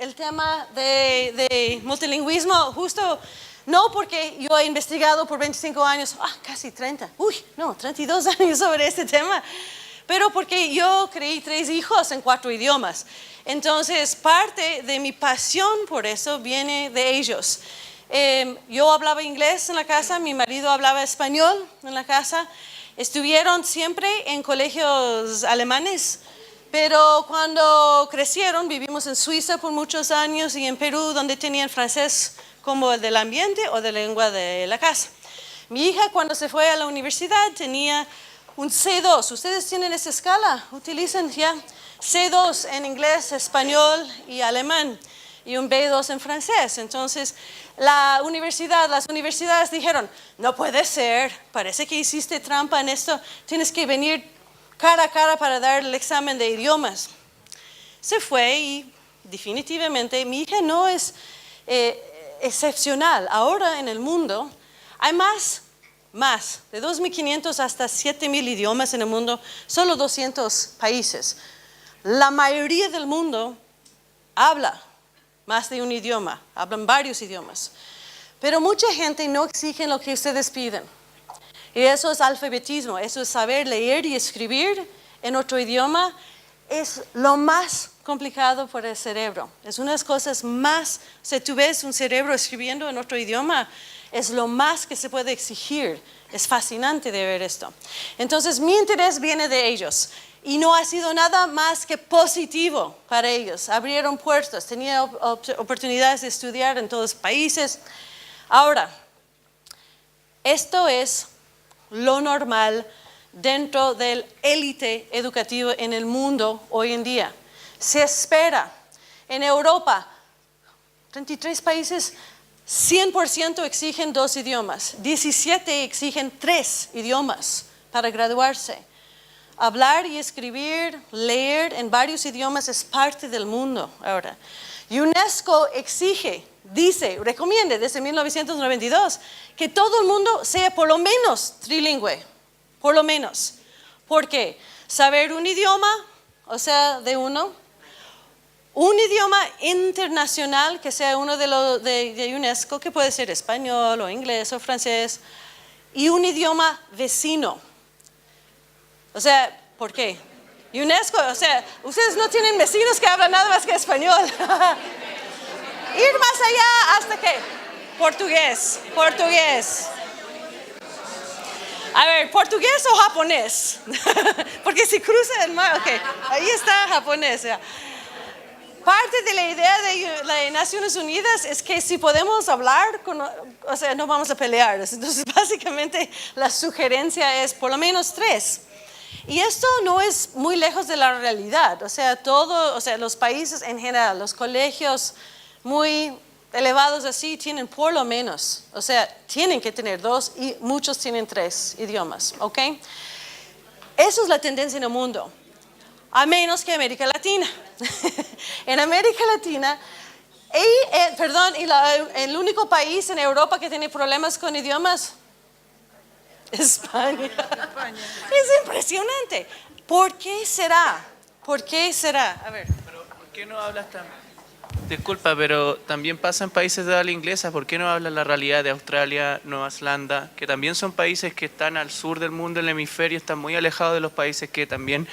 el tema de multilingüismo, justo no porque yo he investigado por 25 años, casi 30, 32 años sobre este tema, pero porque yo creí 3 hijos en 4 idiomas. Entonces, parte de mi pasión por eso viene de ellos. Yo hablaba inglés en la casa, mi marido hablaba español en la casa. Estuvieron siempre en colegios alemanes, pero cuando crecieron, vivimos en Suiza por muchos años y en Perú, donde tenían francés como el del ambiente o de lengua de la casa. Mi hija, cuando se fue a la universidad, tenía un C2. ¿Ustedes tienen esa escala? Utilizan ya C2 en inglés, español y alemán, y un B2 en francés. Entonces, las universidades dijeron, no puede ser, parece que hiciste trampa en esto, tienes que venir cara a cara para dar el examen de idiomas. Se fue y definitivamente mi hija no es excepcional. Ahora en el mundo hay más de 2.500 hasta 7.000 idiomas en el mundo, solo 200 países. La mayoría del mundo habla más de un idioma, hablan varios idiomas. Pero mucha gente no exige lo que ustedes piden. Y eso es alfabetismo, eso es saber leer y escribir en otro idioma. Es lo más complicado por el cerebro. Es una de las cosas más, si tú ves un cerebro escribiendo en otro idioma, es lo más que se puede exigir. Es fascinante de ver esto. Entonces, mi interés viene de ellos. Y no ha sido nada más que positivo para ellos. Abrieron puertas, tenía oportunidades de estudiar en todos los países. Ahora, esto es lo normal dentro del élite educativo en el mundo hoy en día. Se espera. En Europa, 33 países, 100% exigen 2 idiomas. 17 exigen 3 idiomas para graduarse. Hablar y escribir, leer en varios idiomas es parte del mundo ahora. UNESCO recomienda desde 1992 que todo el mundo sea por lo menos trilingüe, por lo menos. ¿Por qué? Saber un idioma, o sea, un idioma internacional que sea uno de UNESCO, que puede ser español o inglés o francés, y un idioma vecino. O sea, ¿por qué? UNESCO, o sea, ustedes no tienen vecinos que hablan nada más que español. Ir más allá hasta que portugués. A ver, ¿portugués o japonés? Porque si cruza el mar, ok, ahí está japonés. Parte de la idea de las Naciones Unidas es que si podemos hablar, no vamos a pelear. Entonces, básicamente, la sugerencia es por lo menos 3. Y esto no es muy lejos de la realidad. Los países en general, los colegios muy elevados así tienen por lo menos, tienen que tener 2 y muchos tienen 3 idiomas, ¿ok? Eso es la tendencia en el mundo, a menos que América Latina. En América Latina, el único país en Europa que tiene problemas con idiomas, España. Es impresionante. ¿Por qué será? A ver. Pero, ¿por qué no hablas tan? Disculpa, pero también pasa en países de habla inglesa. ¿Por qué no hablas la realidad de Australia, Nueva Zelanda, que también son países que están al sur del mundo, el hemisferio, están muy alejados de los países que también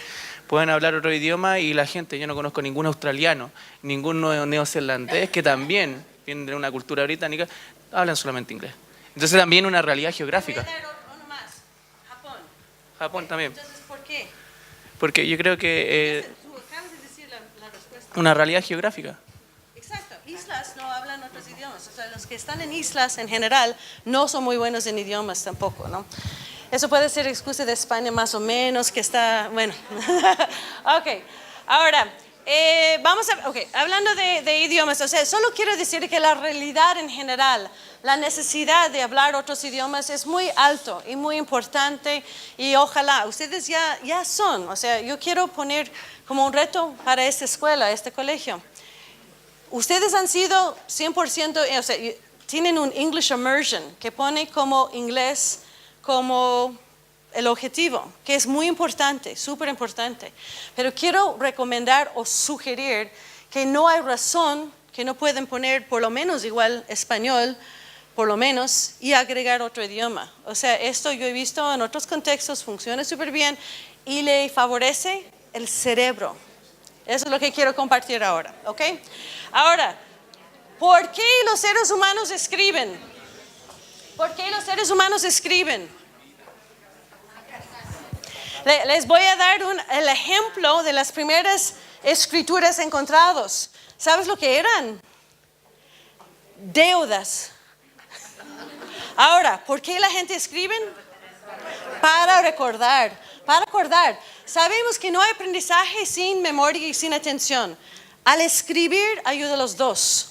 pueden hablar otro idioma? Y la gente, yo no conozco ningún australiano, ningún neozelandés que también vienen de una cultura británica, hablan solamente inglés. Entonces también una realidad geográfica. Japón también. Entonces, ¿por qué? Porque yo creo que Tú acabas de decir la respuesta. una realidad geográfica. Exacto. Islas no hablan otros idiomas. Los que están en islas en general no son muy buenos en idiomas tampoco, ¿no? Eso puede ser excusa de España más o menos, que está, bueno. Ok. Ahora, hablando de idiomas, solo quiero decir que la realidad en general, la necesidad de hablar otros idiomas es muy alto y muy importante, y ojalá, ustedes ya son, yo quiero poner como un reto para esta escuela, este colegio. Ustedes han sido 100%, tienen un English Immersion que pone como inglés como el objetivo, que es muy importante, súper importante. Pero quiero recomendar o sugerir que no hay razón que no pueden poner por lo menos igual español, por lo menos, y agregar otro idioma. O sea, esto yo he visto en otros contextos, funciona súper bien y le favorece el cerebro. Eso es lo que quiero compartir ahora, ¿ok? Ahora, ¿por qué los seres humanos escriben? ¿Por qué los seres humanos escriben? Les voy a dar el ejemplo de las primeras escrituras encontradas. ¿Sabes lo que eran? Deudas. Ahora, ¿por qué la gente escribe? Para recordar, para acordar. Sabemos que no hay aprendizaje sin memoria y sin atención. Al escribir ayuda a los dos.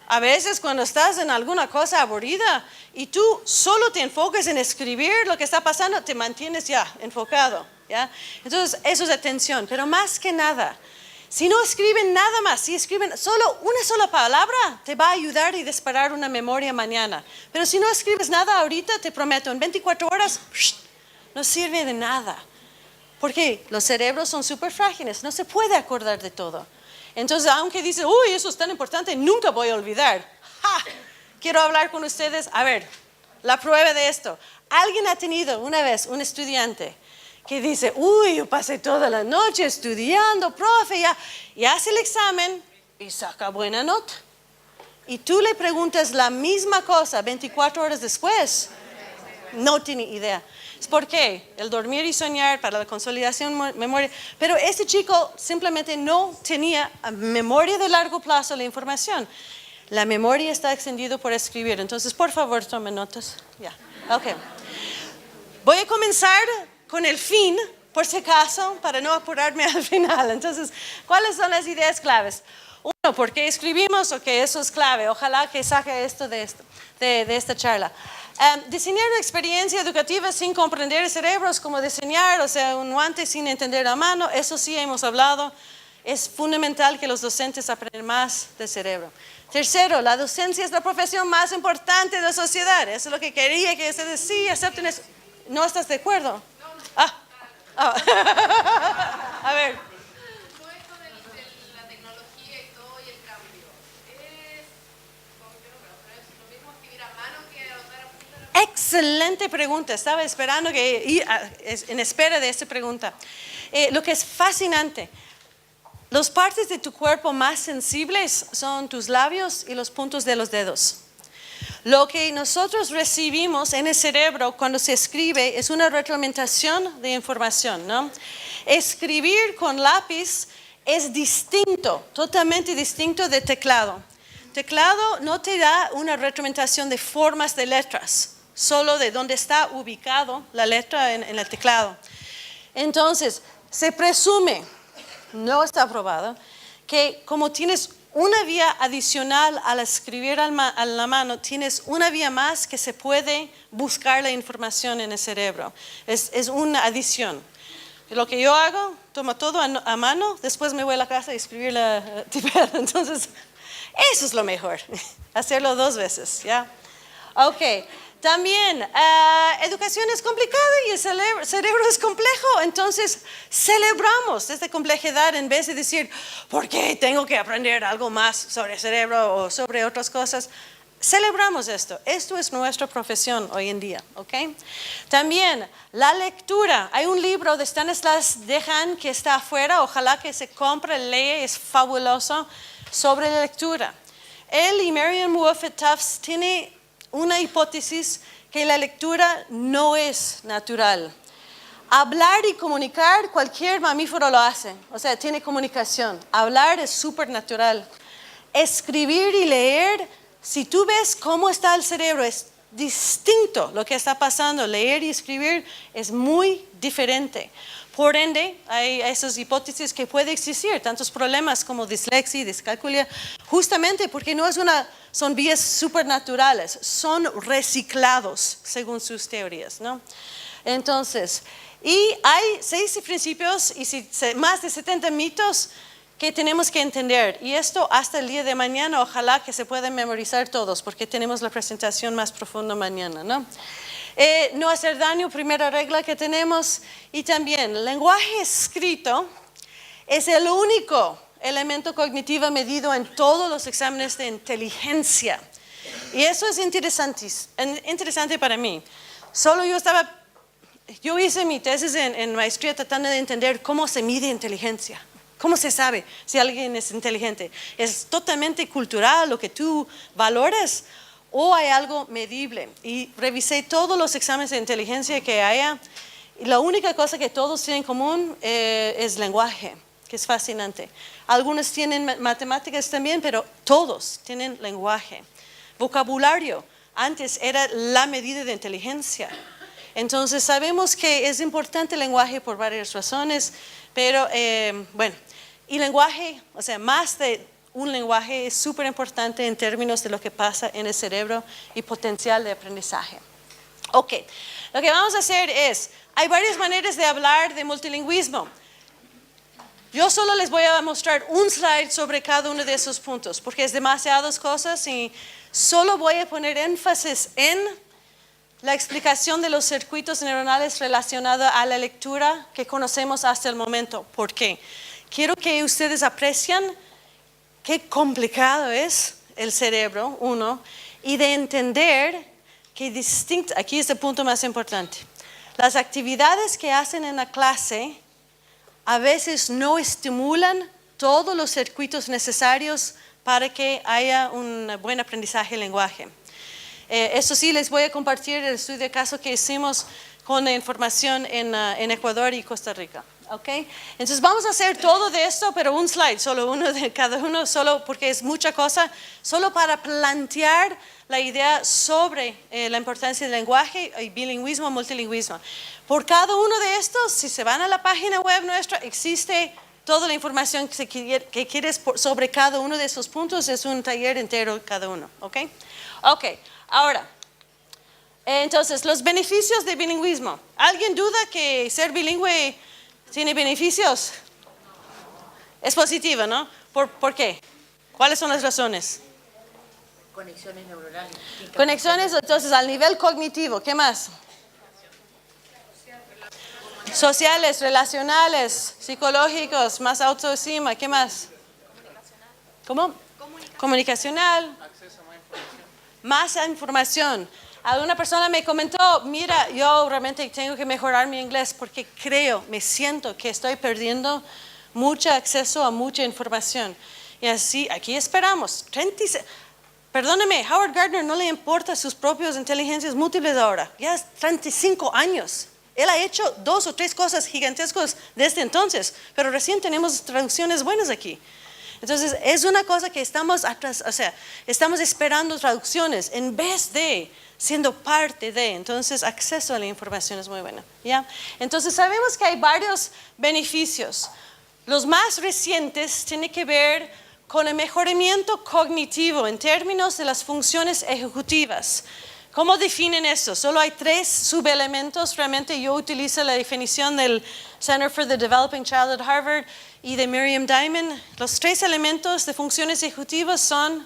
A veces cuando estás en alguna cosa aburrida y tú solo te enfocas en escribir lo que está pasando, te mantienes ya enfocado, ¿ya? Entonces eso es atención, pero más que nada, si no escriben nada más, si escriben solo una sola palabra, te va a ayudar y disparar una memoria mañana. Pero si no escribes nada ahorita, te prometo, en 24 horas, no sirve de nada. Porque los cerebros son súper frágiles, no se puede acordar de todo. Entonces, aunque dice, uy, eso es tan importante, nunca voy a olvidar. ¡Ja! Quiero hablar con ustedes. A ver, la prueba de esto. ¿Alguien ha tenido una vez un estudiante que dice, uy, yo pasé toda la noche estudiando, profe, y hace el examen y saca buena nota? Y tú le preguntas la misma cosa 24 horas después, no tiene idea. ¿Por qué? El dormir y soñar para la consolidación memoria. Pero este chico simplemente no tenía memoria de largo plazo la información. La memoria está extendida por escribir. Entonces, por favor, tomen notas. Ya, ok. Voy a comenzar con el fin, por si acaso, para no apurarme al final. Entonces, ¿cuáles son las ideas claves? Uno, ¿por qué escribimos? Ok, eso es clave. Ojalá que saque esto de esta charla. Diseñar una experiencia educativa sin comprender el cerebro es como diseñar, o sea, un guante sin entender la mano. Eso sí hemos hablado. Es fundamental que los docentes aprendan más del cerebro. Tercero, la docencia es la profesión más importante de la sociedad. Eso es lo que quería que ustedes sí acepten eso. ¿No estás de acuerdo? A ver. Excelente pregunta. Estaba esperando en espera de esta pregunta. Lo que es fascinante, las partes de tu cuerpo más sensibles son tus labios y los puntos de los dedos. Lo que nosotros recibimos en el cerebro cuando se escribe es una retroalimentación de información, ¿no? Escribir con lápiz es distinto, totalmente distinto de teclado. Teclado no te da una retroalimentación de formas de letras, solo de dónde está ubicado la letra en el teclado. Entonces, se presume, no está probado, que como tienes una vía adicional al escribir a la mano, tienes una vía más que se puede buscar la información en el cerebro. Es una adición. Lo que yo hago, tomo todo a mano, después me voy a la casa y escribir la tipeada. Entonces, eso es lo mejor, hacerlo 2 veces, ¿ya? Ok. También, educación es complicada y el cerebro es complejo, entonces celebramos esta complejidad en vez de decir, ¿por qué tengo que aprender algo más sobre el cerebro o sobre otras cosas? Celebramos esto. Esto es nuestra profesión hoy en día, ¿ok? También, la lectura. Hay un libro de Stanislas Dehaene que está afuera, ojalá que se compre, lee, es fabuloso, sobre la lectura. Él y Marion Moffett Tufts tienen una hipótesis que la lectura no es natural. Hablar y comunicar, cualquier mamífero lo hace, o sea, tiene comunicación. Hablar es súper natural. Escribir y leer, si tú ves cómo está el cerebro, es distinto lo que está pasando. Leer y escribir es muy diferente. Por ende, hay esas hipótesis que puede existir tantos problemas como dislexia y discalculia, justamente porque no son vías supernaturales, son reciclados según sus teorías, ¿no? Entonces, y hay 6 principios y más de 70 mitos que tenemos que entender. Y esto hasta el día de mañana, ojalá que se puedan memorizar todos, porque tenemos la presentación más profunda mañana, ¿no? No hacer daño, primera regla que tenemos. Y también, el lenguaje escrito es el único elemento cognitivo medido en todos los exámenes de inteligencia. Y eso es interesante para mí. Yo hice mi tesis en maestría tratando de entender cómo se mide inteligencia. ¿Cómo se sabe si alguien es inteligente? ¿Es totalmente cultural lo que tú valoras o hay algo medible? Y revisé todos los exámenes de inteligencia que haya y la única cosa que todos tienen en común es lenguaje, que es fascinante. Algunos tienen matemáticas también, pero todos tienen lenguaje. Vocabulario, antes era la medida de inteligencia. Entonces sabemos que es importante el lenguaje por varias razones, pero bueno, y lenguaje, o sea, más de un lenguaje es súper importante en términos de lo que pasa en el cerebro y potencial de aprendizaje. Ok, lo que vamos a hacer es, hay varias maneras de hablar de multilingüismo. Yo solo les voy a mostrar un slide sobre cada uno de esos puntos, porque es demasiadas cosas y solo voy a poner énfasis en la explicación de los circuitos neuronales relacionados a la lectura que conocemos hasta el momento. ¿Por qué? Quiero que ustedes aprecien qué complicado es el cerebro, uno, y de entender que aquí es el punto más importante. Las actividades que hacen en la clase a veces no estimulan todos los circuitos necesarios para que haya un buen aprendizaje del lenguaje. Eso sí, les voy a compartir el estudio de caso que hicimos con la información en Ecuador y Costa Rica. ¿Okay? Entonces vamos a hacer todo de esto, pero un slide, solo uno de cada uno, solo porque es mucha cosa, solo para plantear la idea sobre la importancia del lenguaje y bilingüismo, multilingüismo. Por cada uno de estos, si se van a la página web nuestra, existe toda la información que quieres sobre cada uno de esos puntos, es un taller entero cada uno. ¿Ok? Ok, ahora, entonces, los beneficios de bilingüismo. ¿Alguien duda que ser bilingüe tiene beneficios? Es positivo, ¿no? ¿Por qué? ¿Cuáles son las razones? Conexiones neuronales. Conexiones, entonces, al nivel cognitivo. ¿Qué más? Sociales, relacionales, psicológicos, más autoestima. ¿Qué más? ¿Cómo? Comunicacional. Acceso a más información. Más información. Alguna persona me comentó, mira, yo realmente tengo que mejorar mi inglés porque me siento que estoy perdiendo mucho acceso a mucha información. Y así, aquí esperamos. Perdóneme, Howard Gardner no le importa sus propias inteligencias múltiples ahora. Ya es 35 años. Él ha hecho 2 o 3 cosas gigantescas desde entonces, pero recién tenemos traducciones buenas aquí. Entonces, es una cosa que estamos atrás, o sea, estamos esperando traducciones en vez de siendo parte de. Entonces, acceso a la información es muy bueno. ¿Ya? Entonces, sabemos que hay varios beneficios. Los más recientes tienen que ver con el mejoramiento cognitivo en términos de las funciones ejecutivas. ¿Cómo definen eso? Solo hay 3 subelementos. Realmente yo utilizo la definición del Center for the Developing Child at Harvard y de Miriam Diamond. Los 3 elementos de funciones ejecutivas son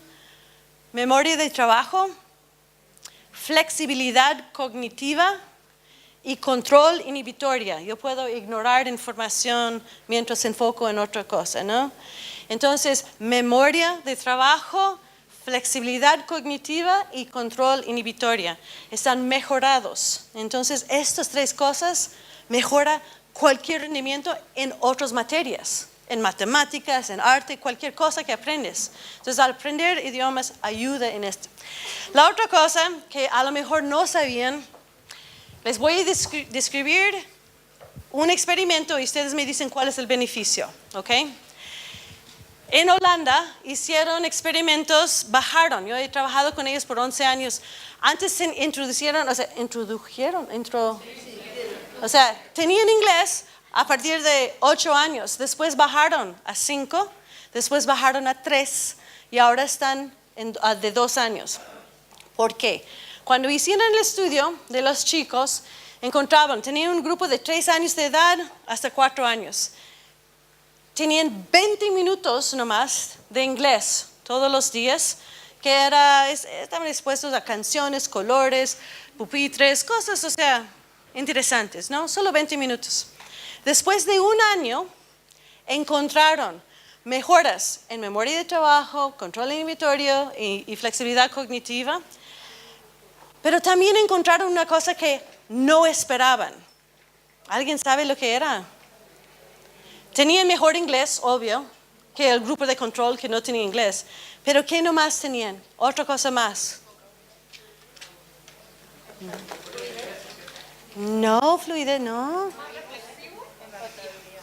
memoria de trabajo, flexibilidad cognitiva y control inhibitoria. Yo puedo ignorar información mientras enfoco en otra cosa, ¿no? Entonces, memoria de trabajo, flexibilidad cognitiva y control inhibitoria están mejorados. Entonces, estas 3 cosas mejoran cualquier rendimiento en otras materias, en matemáticas, en arte, cualquier cosa que aprendes. Entonces, al aprender idiomas ayuda en esto. La otra cosa que a lo mejor no sabían, les voy a describir un experimento y ustedes me dicen cuál es el beneficio, ¿ok? En Holanda hicieron experimentos, yo he trabajado con ellos por 11 años. Antes se tenían inglés a partir de 8 años, después bajaron a 5, después bajaron a 3 y ahora están de 2 años. ¿Por qué? Cuando hicieron el estudio de los chicos, tenían un grupo de 3 años de edad hasta 4 años. Tenían 20 minutos nomás de inglés todos los días, que estaban expuestos a canciones, colores, pupitres, cosas, o sea, interesantes, ¿no? Solo 20 minutos. Después de 1 año, encontraron mejoras en memoria de trabajo, control inhibitorio y flexibilidad cognitiva. Pero también encontraron una cosa que no esperaban. ¿Alguien sabe lo que era? Tenían mejor inglés, obvio, que el grupo de control que no tenía inglés. Pero ¿qué nomás tenían? Otra cosa más. No, fluidez, no.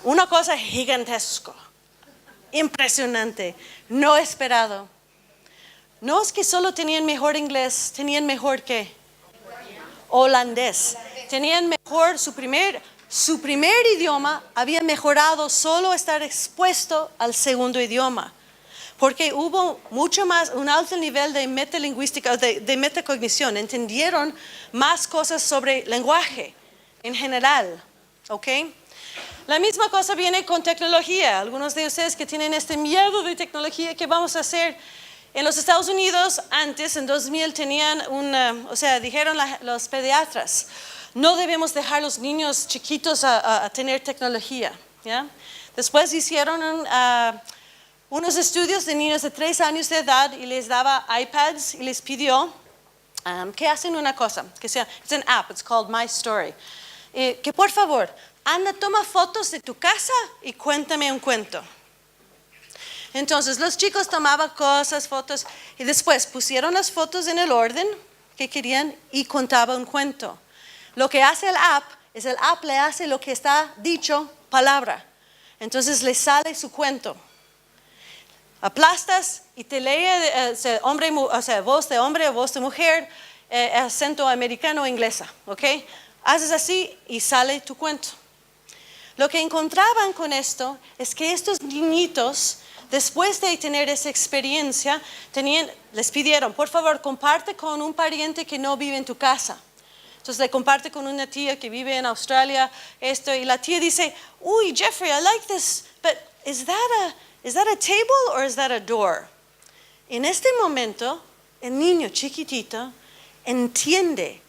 Una cosa gigantesca, impresionante, no esperado. No es que solo tenían mejor inglés, tenían mejor ¿qué? Holandés. Tenían mejor su primer idioma, había mejorado solo estar expuesto al segundo idioma. Porque hubo mucho más, un alto nivel de metalingüística, de metacognición. Entendieron más cosas sobre lenguaje en general. ¿Ok? La misma cosa viene con tecnología. Algunos de ustedes que tienen este miedo de tecnología, ¿qué vamos a hacer? En los Estados Unidos, antes, en 2000, tenían dijeron los pediatras, no debemos dejar a los niños chiquitos a tener tecnología. ¿Ya? Después hicieron unos estudios de niños de 3 años de edad y les daba iPads y les pidió que hacen una cosa, que sea, es un app, it's called My Story, que por favor, anda, toma fotos de tu casa y cuéntame un cuento. Entonces los chicos tomaban cosas, fotos, y después pusieron las fotos en el orden que querían y contaban un cuento. Lo que hace el app le hace lo que está dicho, palabra. Entonces le sale su cuento. Aplastas y te lee voz de hombre o voz de mujer, acento americano o inglesa, ¿ok? Haces así y sale tu cuento. Lo que encontraban con esto es que estos niñitos, después de tener esa experiencia, les pidieron, por favor, comparte con un pariente que no vive en tu casa. Entonces le comparte con una tía que vive en Australia esto, y la tía dice, uy, Jeffrey, I like this, but is that a table or is that a door? En este momento, el niño chiquitito entiende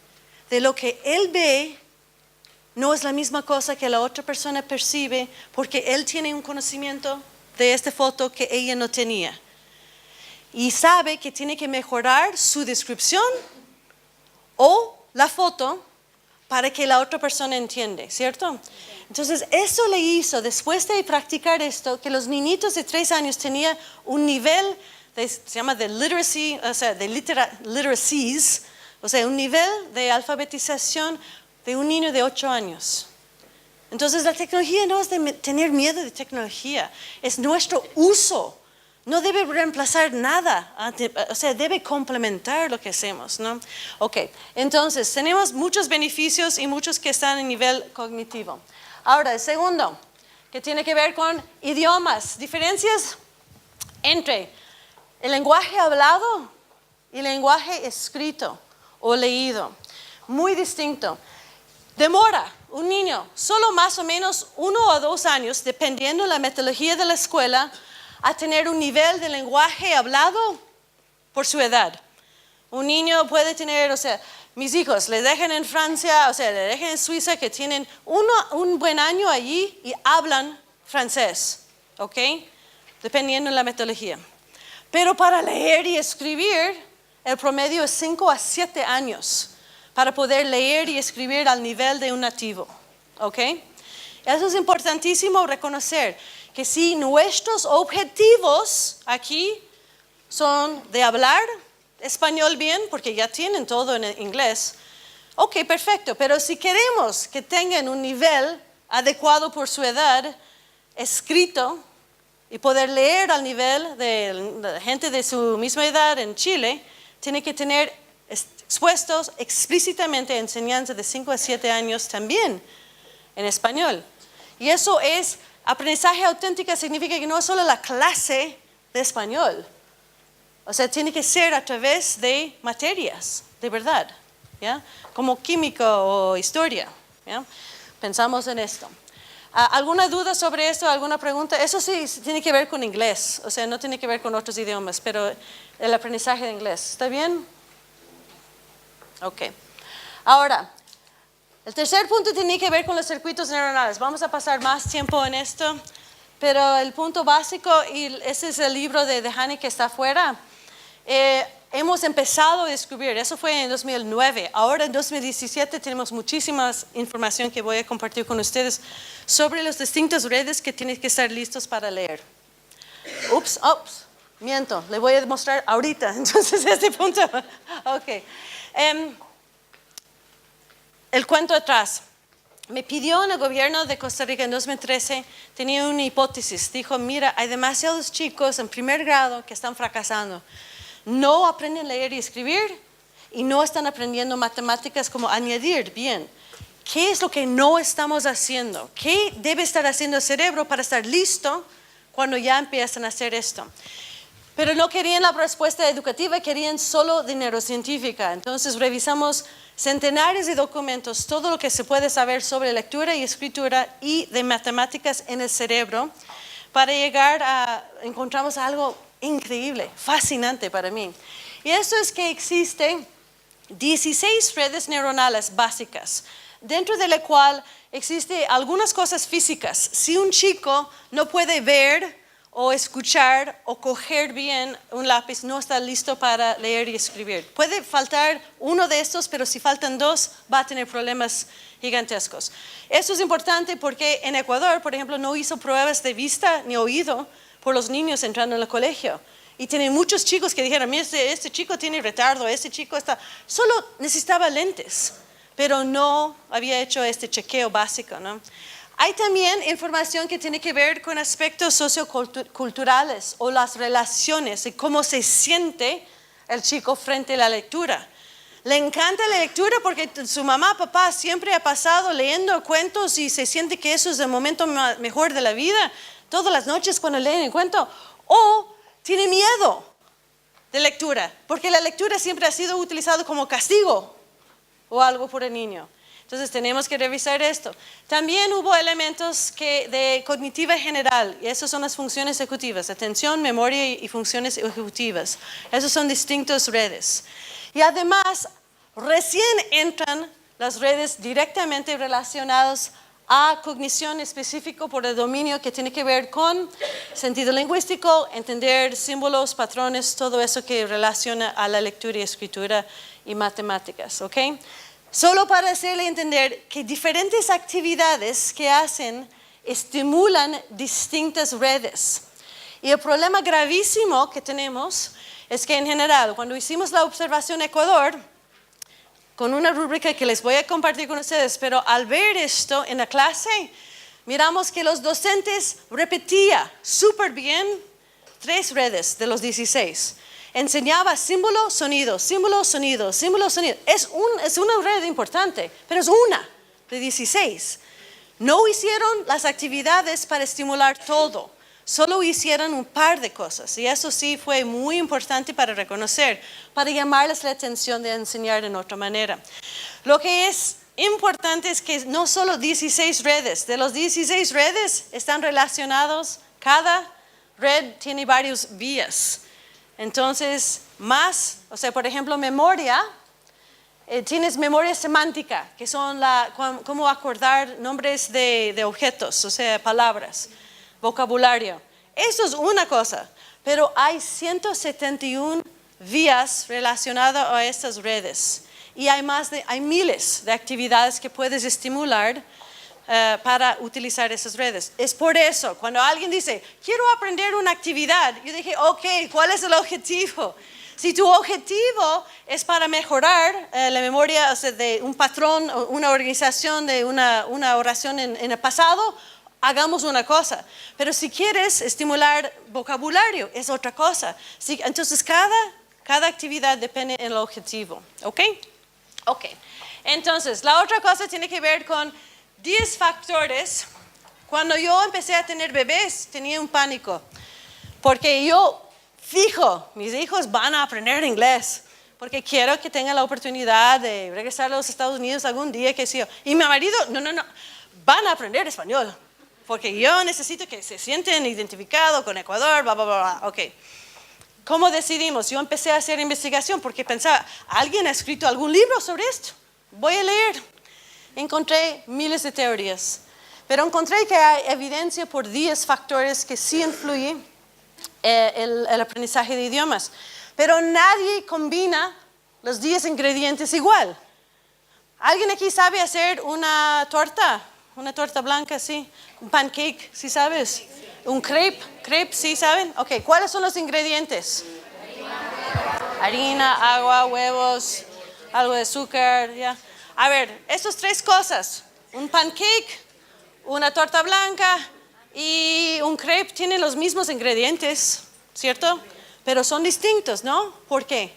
de lo que él ve no es la misma cosa que la otra persona percibe, porque él tiene un conocimiento de esta foto que ella no tenía. Y sabe que tiene que mejorar su descripción o la foto para que la otra persona entiende, ¿cierto? Entonces, eso le hizo, después de practicar esto, que los niñitos de 3 años tenían un nivel, se llama de literacy, o sea, de literacies, o sea, un nivel de alfabetización de un niño de 8 años. Entonces, la tecnología no es de tener miedo de tecnología, es nuestro uso. No debe reemplazar nada, o sea, debe complementar lo que hacemos, ¿no? Ok, entonces, tenemos muchos beneficios y muchos que están en nivel cognitivo. Ahora, el segundo, que tiene que ver con idiomas, diferencias entre el lenguaje hablado y el lenguaje escrito o leído. Muy distinto. Demora un niño solo más o menos 1 o 2 años, dependiendo de la metodología de la escuela, a tener un nivel de lenguaje hablado por su edad. Un niño puede tener, o sea, mis hijos les dejan en Francia, o sea, les dejan en Suiza, que tienen un buen año allí y hablan francés, ¿ok? Dependiendo de la metodología. Pero para leer y escribir, el promedio es 5 a 7 años para poder leer y escribir al nivel de un nativo, ¿ok? Eso es importantísimo reconocer, que si nuestros objetivos aquí son de hablar español bien, porque ya tienen todo en inglés, ok, perfecto, pero si queremos que tengan un nivel adecuado por su edad, escrito, y poder leer al nivel de la gente de su misma edad en Chile, tiene que tener expuestos explícitamente enseñanza de 5 a 7 años también en español. Y eso es aprendizaje auténtico, significa que no es solo la clase de español. O sea, tiene que ser a través de materias, de verdad, ¿ya? Como química o historia, ¿ya? Pensamos en esto. ¿Alguna duda sobre esto? ¿Alguna pregunta? Eso sí tiene que ver con inglés, o sea, no tiene que ver con otros idiomas, pero el aprendizaje de inglés. ¿Está bien? Ok. Ahora, el tercer punto tiene que ver con los circuitos neuronales. Vamos a pasar más tiempo en esto. pero el punto básico, y ese es el libro de Hani que está afuera, hemos empezado a descubrir, eso fue en 2009, ahora en 2017 tenemos muchísima información que voy a compartir con ustedes sobre las distintas redes que tienen que estar listos para leer. Ups, miento, le voy a demostrar ahorita, entonces este punto, ok. El cuento atrás. Me pidió en el gobierno de Costa Rica en 2013, tenía una hipótesis, dijo, mira, hay demasiados chicos en primer grado que están fracasando. No aprenden a leer y escribir y no están aprendiendo matemáticas como añadir bien. ¿Qué es lo que no estamos haciendo? ¿Qué debe estar haciendo el cerebro para estar listo cuando ya empiezan a hacer esto? Pero no querían la respuesta educativa, querían solo de neurocientífica. Entonces revisamos centenares de documentos, todo lo que se puede saber sobre lectura y escritura y de matemáticas en el cerebro, para llegar a, encontramos algo increíble, fascinante para mí. Y esto es que existen 16 redes neuronales básicas, dentro de la cual existen algunas cosas físicas. Si un chico no puede ver o escuchar o coger bien un lápiz, no está listo para leer y escribir. Puede faltar uno de estos, pero si faltan dos, va a tener problemas gigantescos. Esto es importante porque en Ecuador, por ejemplo, no hizo pruebas de vista ni oído por los niños entrando en el colegio. Y tienen muchos chicos que dijeron, mira, este chico tiene retardo, este chico solo necesitaba lentes, pero no había hecho este chequeo básico, ¿no? Hay también información que tiene que ver con aspectos socioculturales o las relaciones y cómo se siente el chico frente a la lectura. Le encanta la lectura porque su mamá, papá siempre ha pasado leyendo cuentos y se siente que eso es el momento mejor de la vida, todas las noches cuando leen el cuento. O tiene miedo de lectura, porque la lectura siempre ha sido utilizada como castigo o algo por el niño. Entonces tenemos que revisar esto. También hubo elementos de cognitiva general, y esas son las funciones ejecutivas, atención, memoria y funciones ejecutivas. Esas son distintas redes. Y además, recién entran las redes directamente relacionadas a cognición específico por el dominio que tiene que ver con sentido lingüístico, entender símbolos, patrones, todo eso que relaciona a la lectura y escritura y matemáticas, ¿ok? Solo para hacerle entender que diferentes actividades que hacen estimulan distintas redes. Y el problema gravísimo que tenemos es que en general, cuando hicimos la observación en Ecuador, con una rúbrica que les voy a compartir con ustedes, pero al ver esto en la clase, miramos que los docentes repetían súper bien 3 redes de los 16. Enseñaba símbolo, sonido, símbolo, sonido, símbolo, sonido. Es una red importante, pero es una de 16. No hicieron las actividades para estimular todo, solo hicieron un par de cosas. Y eso sí fue muy importante para reconocer, para llamarles la atención de enseñar de otra manera. Lo que es importante es que no solo 16 redes, de los 16 redes están relacionados, cada red tiene varias vías. Entonces, por ejemplo, memoria, tienes memoria semántica, que son cómo acordar nombres de objetos, o sea, palabras, vocabulario. Eso es una cosa, pero hay 171 vías relacionadas a estas redes y hay miles de actividades que puedes estimular para utilizar esas redes. Es por eso, cuando alguien dice, quiero aprender una actividad, yo dije, ok, ¿cuál es el objetivo? Si tu objetivo es para mejorar la memoria, o sea, de un patrón, una organización de una oración en el pasado, hagamos una cosa. Pero si quieres estimular vocabulario, es otra cosa. Entonces, cada actividad depende del objetivo. ¿Ok? Ok. Entonces, la otra cosa tiene que ver con 10 factores. Cuando yo empecé a tener bebés, tenía un pánico. Porque yo fijo, mis hijos van a aprender inglés. Porque quiero que tengan la oportunidad de regresar a los Estados Unidos algún día, qué sé yo. Y mi marido, no, van a aprender español. Porque yo necesito que se sienten identificados con Ecuador, bla, bla, bla, bla. Ok. ¿Cómo decidimos? Yo empecé a hacer investigación porque pensaba, ¿alguien ha escrito algún libro sobre esto? Voy a leer. Encontré miles de teorías. Pero encontré que hay evidencia por 10 factores que sí influyen el aprendizaje de idiomas. Pero nadie combina los 10 ingredientes igual. ¿Alguien aquí sabe hacer una torta? Una torta blanca, sí. Un pancake, ¿sí sabes? Un crepe, ¿sí saben? Ok, ¿cuáles son los ingredientes? Harina, agua, huevos, algo de azúcar, ya. A ver, estas 3 cosas. Un pancake, una torta blanca y un crepe tienen los mismos ingredientes, ¿cierto? Pero son distintos, ¿no? ¿Por qué?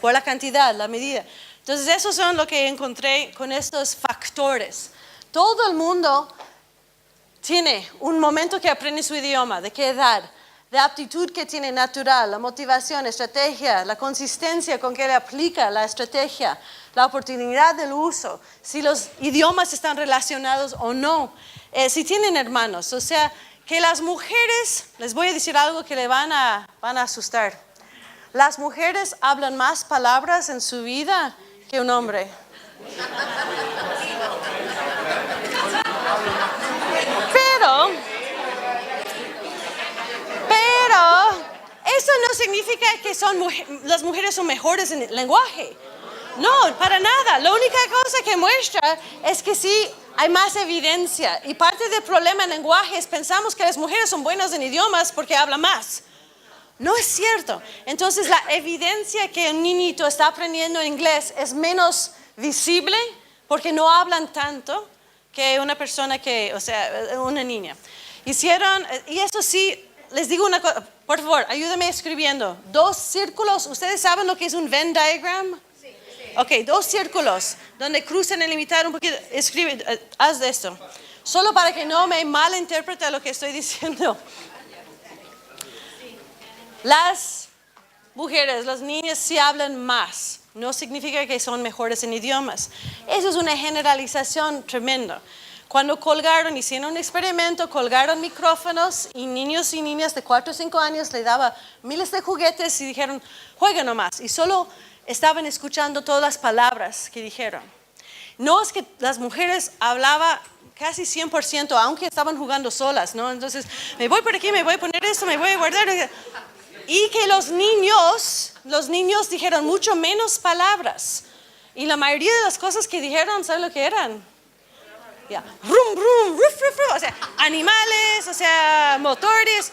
Por la cantidad, la medida. Entonces, esos son lo que encontré con estos factores. Todo el mundo tiene un momento que aprende su idioma. ¿De qué edad? De aptitud que tiene natural, la motivación, estrategia, la consistencia con que le aplica la estrategia, la oportunidad del uso, si los idiomas están relacionados o no, si tienen hermanos. O sea, que las mujeres, les voy a decir algo que le van a asustar. Las mujeres hablan más palabras en su vida que un hombre. Pero eso no significa que las mujeres son mejores en el lenguaje. No, para nada. La única cosa que muestra es que sí hay más evidencia. Y parte del problema en lenguaje es pensamos que las mujeres son buenas en idiomas porque hablan más. No es cierto. Entonces la evidencia que un niñito está aprendiendo inglés es menos visible porque no hablan tanto que una persona una niña. Hicieron, y eso sí, les digo una cosa, por favor, ayúdame escribiendo. 2 círculos, ¿ustedes saben lo que es un Venn diagram? Sí. Ok, 2 círculos, donde cruzan el mitad un poquito, escribe, haz de esto. Solo para que no me malinterprete lo que estoy diciendo. Las mujeres, las niñas sí hablan más. No significa que son mejores en idiomas. Eso es una generalización tremenda. Cuando hicieron un experimento, colgaron micrófonos y niños y niñas de 4 o 5 años le daban miles de juguetes y dijeron, jueguen nomás. Y solo estaban escuchando todas las palabras que dijeron. No es que las mujeres hablaban casi 100%, aunque estaban jugando solas, ¿no? Entonces, me voy por aquí, me voy a poner esto, me voy a guardar. Y que los niños dijeron mucho menos palabras. Y la mayoría de las cosas que dijeron, ¿saben lo que eran? Yeah. Rum, rum, ruf, ruf, ruf. O sea, animales, o sea, motores,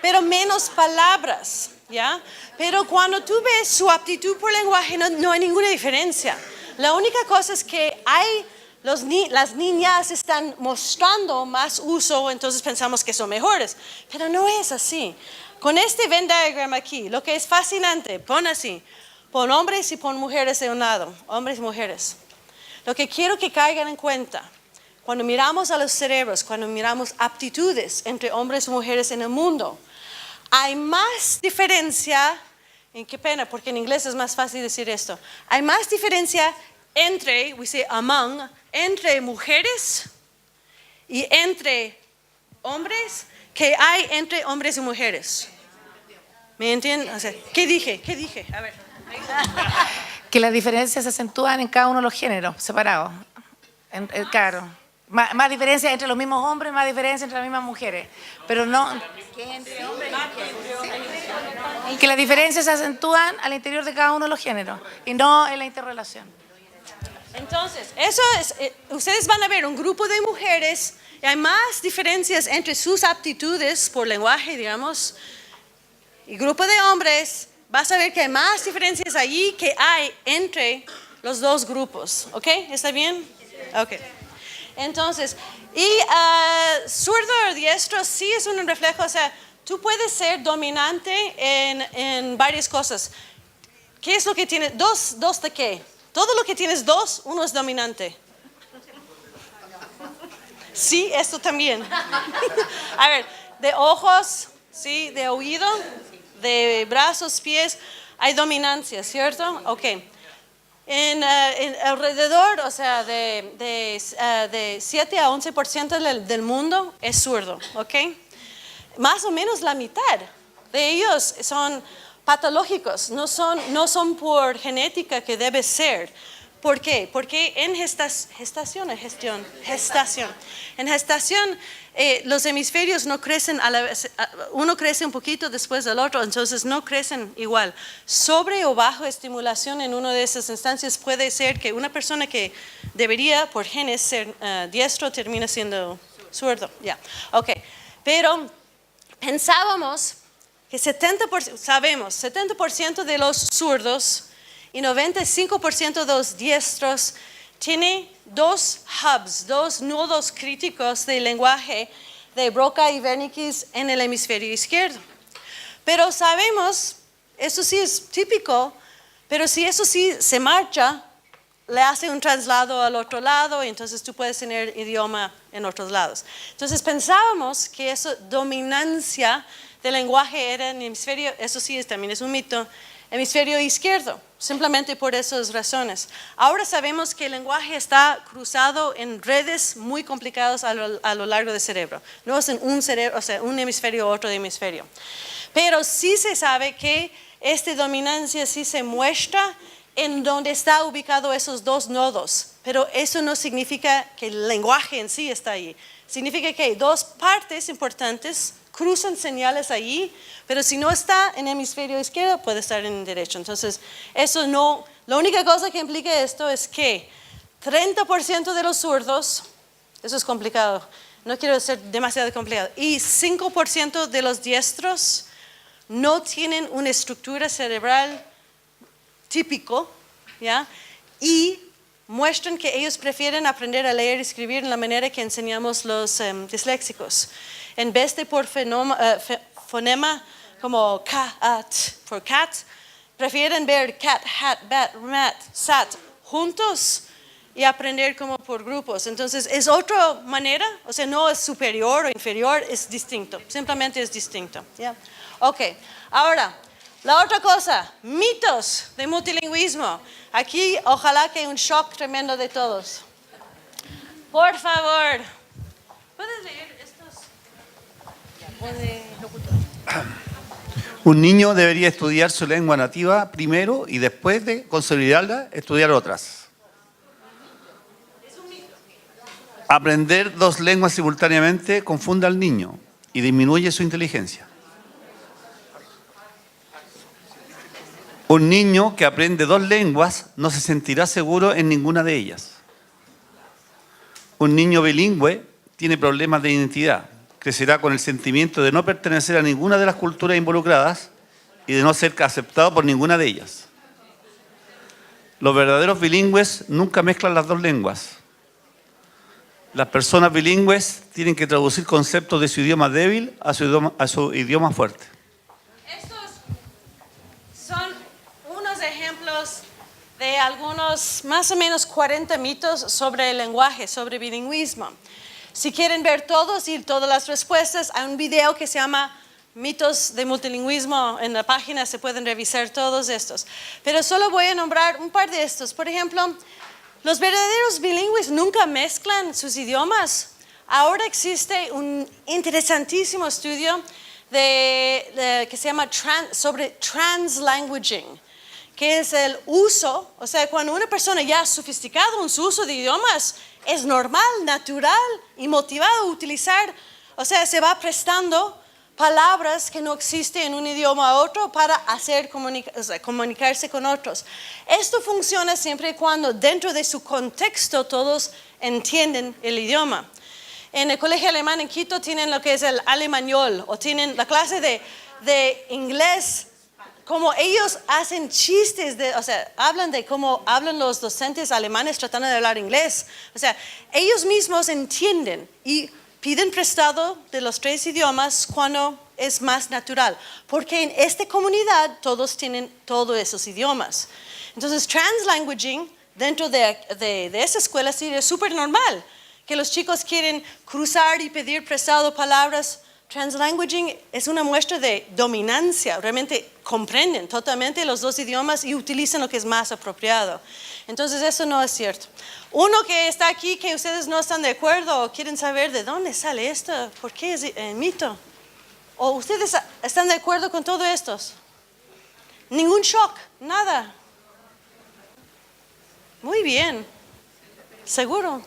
pero menos palabras, ¿ya? Pero cuando tú ves su aptitud por lenguaje, no hay ninguna diferencia. La única cosa es que las niñas están mostrando más uso, entonces pensamos que son mejores. Pero no es así. Con este Venn diagram aquí, lo que es fascinante, pon así, pon hombres y pon mujeres de un lado, hombres y mujeres. Lo que quiero que caigan en cuenta, cuando miramos a los cerebros, cuando miramos aptitudes entre hombres y mujeres en el mundo, hay más diferencia, y qué pena, porque en inglés es más fácil decir esto, hay más diferencia entre, we say among, entre mujeres y entre hombres que hay entre hombres y mujeres. ¿Me entienden? O sea, ¿qué dije? A ver. Que las diferencias se acentúan en cada uno de los géneros separados. Claro. Más diferencia entre los mismos hombres, más diferencia entre las mismas mujeres. Pero no. Que las diferencias se acentúan al interior de cada uno de los géneros y no en la interrelación. Entonces, eso es, ustedes van a ver un grupo de mujeres y hay más diferencias entre sus aptitudes por lenguaje, digamos, y grupo de hombres, vas a ver que hay más diferencias allí que hay entre los dos grupos, ¿ok? ¿Está bien? Ok. Entonces, zurdo o diestro sí es un reflejo, o sea, tú puedes ser dominante en varias cosas. ¿Qué es lo que tienes? ¿Dos de qué? Todo lo que tienes 2, uno es dominante. Sí, esto también. A ver, de ojos, sí, de oído, de brazos, pies, hay dominancia, ¿cierto? Ok. En alrededor, o sea, de 7 a 11% del mundo es zurdo, ¿ok? Más o menos la mitad de ellos son patológicos, no son por genética que debe ser, ¿Por qué? Porque en En gestación los hemisferios no crecen a la vez, uno crece un poquito después del otro, entonces no crecen igual. Sobre o bajo estimulación en una de esas instancias puede ser que una persona que debería por genes ser diestro termina siendo zurdo. Okay. Pero pensábamos que 70% de los zurdos y 95% de los diestros tienen dos hubs, dos nodos críticos del lenguaje de Broca y Wernicke en el hemisferio izquierdo. Pero sabemos, eso sí es típico, pero si eso sí se marcha, le hace un traslado al otro lado y entonces tú puedes tener idioma en otros lados. Entonces pensábamos que esa dominancia del lenguaje era en el hemisferio, eso sí también es un mito, hemisferio izquierdo, simplemente por esas razones. Ahora sabemos que el lenguaje está cruzado en redes muy complicadas a lo largo del cerebro. No es en un cerebro, o sea, un hemisferio u otro hemisferio. Pero sí se sabe que esta dominancia sí se muestra en donde está ubicado esos dos nodos. Pero eso no significa que el lenguaje en sí está ahí. Significa que dos partes importantes cruzan señales allí, pero si no está en el hemisferio izquierdo, puede estar en el derecho. Entonces, eso no, la única cosa que implica esto es que 30% de los zurdos, eso es complicado, no quiero ser demasiado complicado, y 5% de los diestros no tienen una estructura cerebral típico, ¿ya? Y muestran que ellos prefieren aprender a leer y escribir en la manera que enseñamos los disléxicos. En vez de por fonema como cat, por cat, prefieren ver cat, hat, bat, mat, sat juntos y aprender como por grupos. Entonces es otra manera, o sea, no es superior o inferior, es distinto, simplemente es distinto. ¿Ya? Ok, ahora, la otra cosa, mitos de multilingüismo. Aquí ojalá que un shock tremendo de todos. Por favor, ¿puedes leer estos? Un niño debería estudiar su lengua nativa primero y después de consolidarla, estudiar otras. Aprender dos lenguas simultáneamente confunde al niño y disminuye su inteligencia. Un niño que aprende dos lenguas no se sentirá seguro en ninguna de ellas. Un niño bilingüe tiene problemas de identidad. Crecerá con el sentimiento de no pertenecer a ninguna de las culturas involucradas y de no ser aceptado por ninguna de ellas. Los verdaderos bilingües nunca mezclan las dos lenguas. Las personas bilingües tienen que traducir conceptos de su idioma débil a su idioma fuerte. Estos son unos ejemplos de algunos más o menos 40 mitos sobre el lenguaje, sobre bilingüismo. Si quieren ver todos y todas las respuestas, hay un video que se llama Mitos de Multilingüismo. En la página se pueden revisar todos estos. Pero solo voy a nombrar un par de estos. Por ejemplo, los verdaderos bilingües nunca mezclan sus idiomas. Ahora existe un interesantísimo estudio que se llama sobre translanguaging, que es el uso, o sea, cuando una persona ya es sofisticada en su uso de idiomas, es normal, natural y motivado a utilizar, o sea, se va prestando palabras que no existen en un idioma a otro para hacer comunicarse con otros. Esto funciona siempre y cuando dentro de su contexto todos entienden el idioma. En el colegio alemán en Quito tienen lo que es el alemañol, o tienen la clase de inglés. Como ellos hacen chistes, o sea, hablan de cómo hablan los docentes alemanes tratando de hablar inglés. O sea, ellos mismos entienden y piden prestado de los tres idiomas cuando es más natural. Porque en esta comunidad todos tienen todos esos idiomas. Entonces, translanguaging dentro de esa escuela sí es súper normal. Que los chicos quieren cruzar y pedir prestado palabras. Translanguaging es una muestra de dominancia, realmente comprenden totalmente los dos idiomas y utilizan lo que es más apropiado. Entonces eso no es cierto. Uno que está aquí que ustedes no están de acuerdo o quieren saber de dónde sale esto, por qué es mito. ¿O ustedes están de acuerdo con todo esto? Ningún shock, nada. Muy bien. ¿Seguro?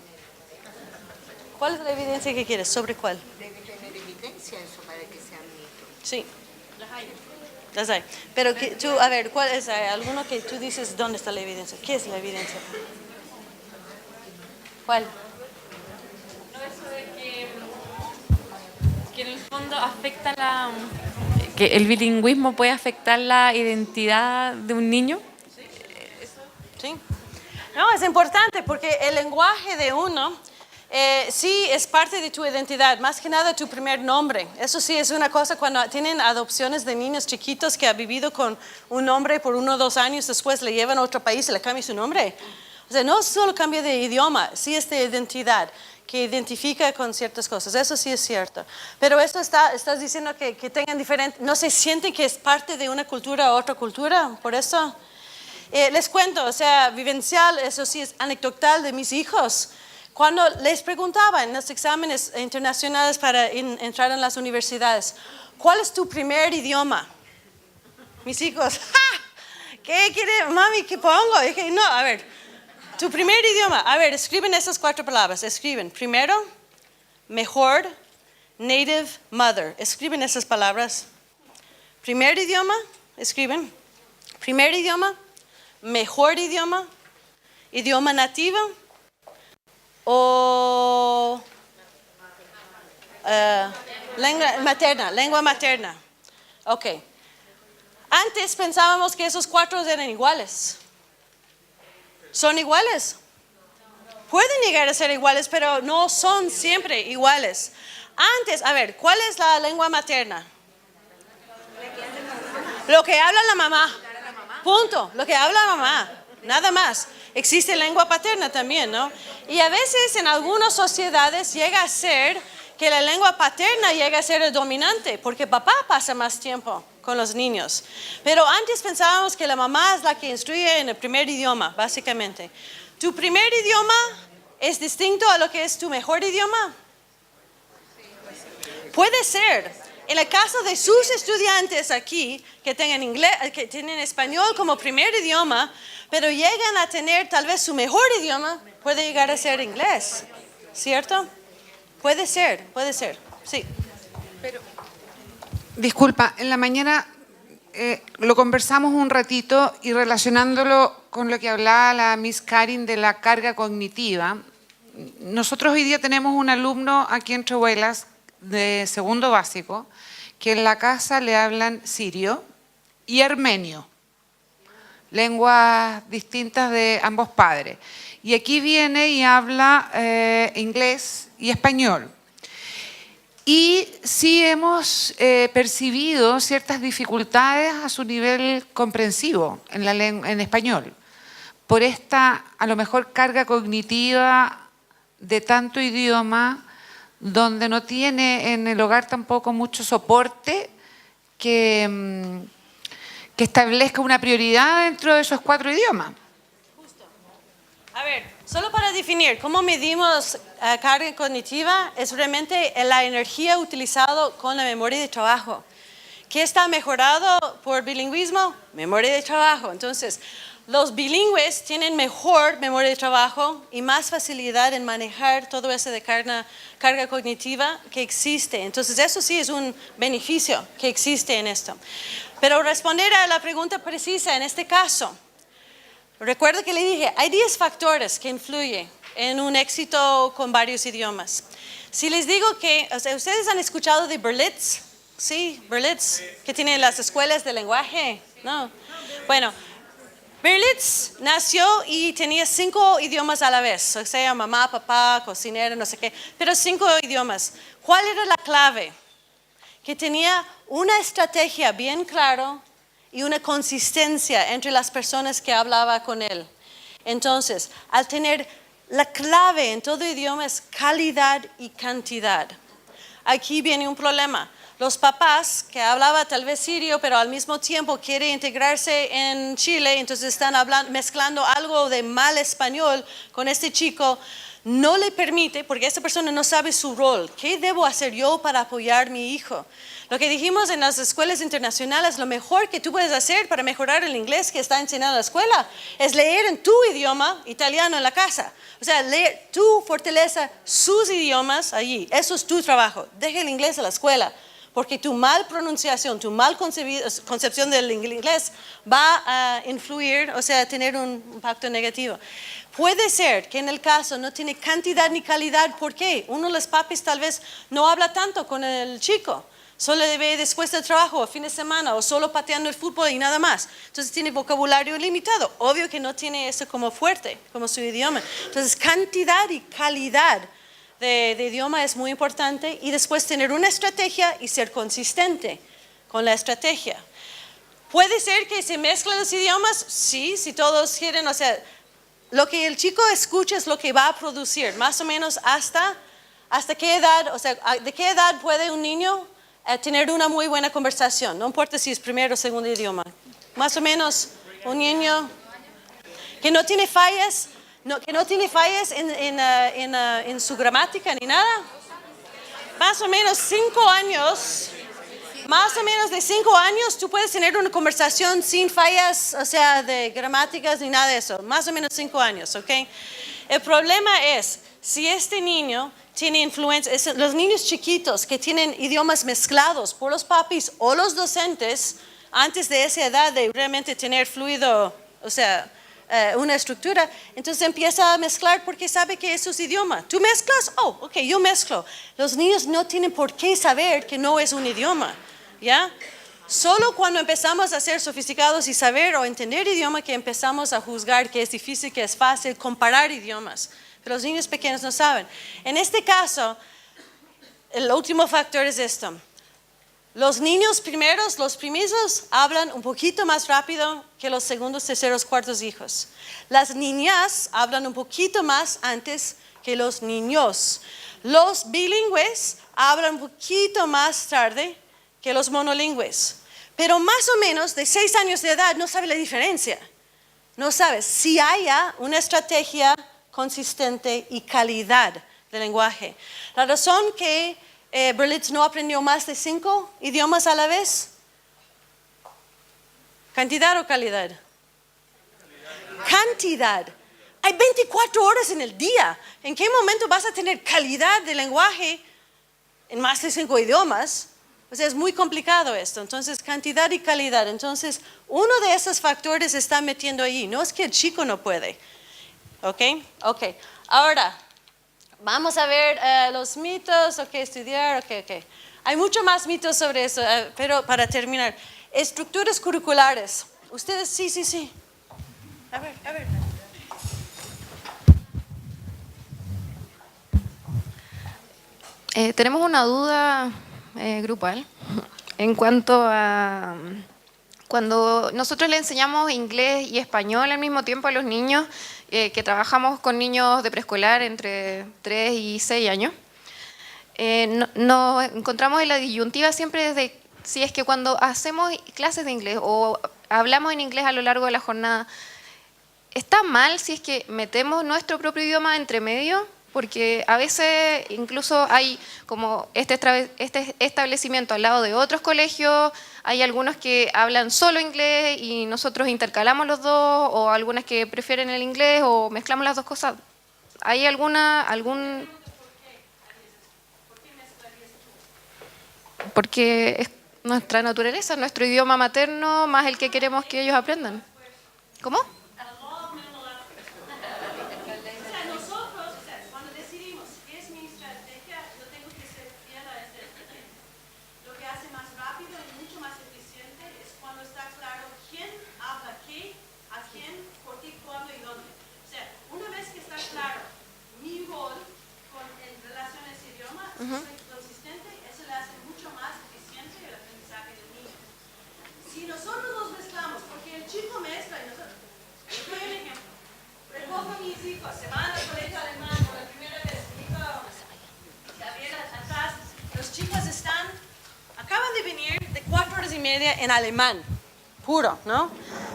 ¿Cuál es la evidencia que quieres? ¿Sobre cuál? Debe tener evidencia eso para que sea mito. Sí. Las hay. Pero que tú, a ver, ¿cuál es? ¿Hay alguno que tú dices dónde está la evidencia? ¿Qué es la evidencia? ¿Cuál? Que en el fondo afecta que el bilingüismo puede afectar la identidad de un niño. Sí. No, es importante porque el lenguaje de uno sí es parte de tu identidad, más que nada tu primer nombre. Eso sí es una cosa cuando tienen adopciones de niños chiquitos que han vivido con un nombre por 1 o 2 años, después le llevan a otro país y le cambian su nombre. O sea, no solo cambia de idioma, sí es de identidad, que identifica con ciertas cosas. Eso sí es cierto. Pero esto estás diciendo que tengan diferente, no se sienten que es parte de una cultura a otra cultura, por eso. Les cuento, o sea, vivencial, eso sí es anecdotal de mis hijos. Cuando les preguntaba en los exámenes internacionales para entrar en las universidades, ¿cuál es tu primer idioma? Mis hijos, ¡ja! ¿Qué quiere, mami, qué pongo? Y dije, no, a ver, tu primer idioma, a ver, escriben esas 4 palabras. Escriben primero, mejor, native, mother. Escriben esas palabras. Primer idioma, escriben. Primer idioma, mejor idioma, idioma nativo o lengua materna. Ok. Antes pensábamos que esos 4 eran iguales. ¿Son iguales? Pueden llegar a ser iguales, pero no son siempre iguales. Antes, a ver, ¿cuál es la lengua materna? Lo que habla la mamá. Punto. Lo que habla la mamá. Nada más. Existe lengua paterna también, ¿no? Y a veces en algunas sociedades llega a ser que la lengua paterna llega a ser el dominante, porque papá pasa más tiempo con los niños. Pero antes pensábamos que la mamá es la que instruye en el primer idioma, básicamente. ¿Tu primer idioma es distinto a lo que es tu mejor idioma? Puede ser. En el caso de sus estudiantes aquí, que tengan inglés, que tienen español como primer idioma, pero llegan a tener tal vez su mejor idioma, puede llegar a ser inglés, ¿cierto? Puede ser, sí. Disculpa, en la mañana lo conversamos un ratito y relacionándolo con lo que hablaba la Miss Karin de la carga cognitiva. Nosotros hoy día tenemos un alumno aquí en Trehuelas de segundo básico que en la casa le hablan sirio y armenio, lenguas distintas de ambos padres. Y aquí viene y habla inglés y español. Y sí hemos percibido ciertas dificultades a su nivel comprensivo en español, por esta a lo mejor carga cognitiva de tanto idioma, donde no tiene en el hogar tampoco mucho soporte que establezca una prioridad dentro de esos 4 idiomas. A ver, solo para definir, ¿cómo medimos carga cognitiva? Es realmente la energía utilizada con la memoria de trabajo. ¿Qué está mejorado por bilingüismo? Memoria de trabajo. Entonces, los bilingües tienen mejor memoria de trabajo y más facilidad en manejar todo eso de carga cognitiva que existe. Entonces, eso sí es un beneficio que existe en esto. Pero responder a la pregunta precisa en este caso, recuerda que le dije, hay 10 factores que influyen en un éxito con varios idiomas. Si les digo que, o sea, ¿ustedes han escuchado de Berlitz? Sí, Berlitz, que tienen las escuelas de lenguaje, ¿no? Bueno, Berlitz nació y tenía 5 idiomas a la vez, o sea, mamá, papá, cocinera, no sé qué, pero 5 idiomas. ¿Cuál era la clave? Que tenía una estrategia bien clara y una consistencia entre las personas que hablaba con él. Entonces, al tener la clave en todo idioma es calidad y cantidad. Aquí viene un problema. Los papás que hablaban tal vez sirio, pero al mismo tiempo quieren integrarse en Chile, entonces están mezclando algo de mal español con este chico. no le permite, porque esta persona no sabe su rol. ¿Qué debo hacer yo para apoyar a mi hijo? Lo que dijimos en las escuelas internacionales, lo mejor que tú puedes hacer para mejorar el inglés que está enseñando en la escuela es leer en tu idioma italiano en la casa. O sea, leer, tú fortaleza sus idiomas allí. Eso es tu trabajo. Deja el inglés a la escuela, porque tu mal pronunciación, tu mal concepción del inglés va a influir, o sea, tener un impacto negativo. Puede ser que en el caso no tiene cantidad ni calidad. ¿Por qué? Uno de los papis tal vez no habla tanto con el chico. Solo le ve después del trabajo, o fin de semana, o solo pateando el fútbol y nada más. Entonces tiene vocabulario limitado. Obvio que no tiene eso como fuerte, como su idioma. Entonces cantidad y calidad de idioma es muy importante. Y después tener una estrategia y ser consistente con la estrategia. ¿Puede ser que se mezclen los idiomas? Sí, si todos quieren, o sea, lo que el chico escucha es lo que va a producir, más o menos hasta qué edad, o sea, de qué edad puede un niño tener una muy buena conversación, no importa si es primero o segundo idioma. Más o menos un niño que no tiene fallas, en su gramática ni nada. Más o menos 5 años. Más o menos de 5 años tú puedes tener una conversación sin fallas, o sea, de gramáticas ni nada de eso. Más o menos 5 años, ¿ok? El problema es, si este niño tiene influencia, los niños chiquitos que tienen idiomas mezclados por los papis o los docentes, antes de esa edad de realmente tener fluido, o sea, una estructura, entonces empieza a mezclar porque sabe que eso es idioma. ¿Tú mezclas? Oh, ok, yo mezclo. Los niños no tienen por qué saber que no es un idioma. ¿Ya? Solo cuando empezamos a ser sofisticados y saber o entender idioma que empezamos a juzgar que es difícil, que es fácil comparar idiomas. Pero los niños pequeños no saben. En este caso, el último factor es esto. Los niños primeros, los primizos, hablan un poquito más rápido que los segundos, terceros, cuartos hijos. Las niñas hablan un poquito más antes que los niños. Los bilingües hablan un poquito más tarde que los monolingües, pero más o menos de 6 años de edad no sabe la diferencia. No sabe si haya una estrategia consistente y calidad de lenguaje. La razón que Berlitz no aprendió más de 5 idiomas a la vez, ¿cantidad o calidad? Cantidad. Hay 24 horas en el día. ¿En qué momento vas a tener calidad de lenguaje en más de 5 idiomas? O sea, es muy complicado esto. Entonces, cantidad y calidad. Entonces, uno de esos factores está metiendo ahí. No es que el chico no puede. ¿Ok? Ok. Ahora, vamos a ver los mitos. Ok, estudiar. Ok. Hay mucho más mitos sobre eso. Pero para terminar, estructuras curriculares. Ustedes, sí. A ver. Tenemos una duda grupal en cuanto a cuando nosotros le enseñamos inglés y español al mismo tiempo a los niños, que trabajamos con niños de preescolar entre 3 y 6 años, nos encontramos en la disyuntiva siempre desde si es que cuando hacemos clases de inglés o hablamos en inglés a lo largo de la jornada, ¿está mal si es que metemos nuestro propio idioma entre medio? Porque a veces incluso hay como este establecimiento al lado de otros colegios, hay algunos que hablan solo inglés y nosotros intercalamos los dos, o algunas que prefieren el inglés o mezclamos las dos cosas. ¿Hay algún...? Porque es nuestra naturaleza, nuestro idioma materno más el que queremos que ellos aprendan. ¿Cómo? consistente, eso le hace mucho más eficiente el aprendizaje del niño. Si nosotros nos mezclamos, porque el chico mezcla y nosotros, les doy un ejemplo. Recojo a mis hijos, se van al colegio alemán por la primera vez, mi hijo Gabriela atrás, los chicos acaban de venir de 4 horas y media en alemán, puro, ¿no?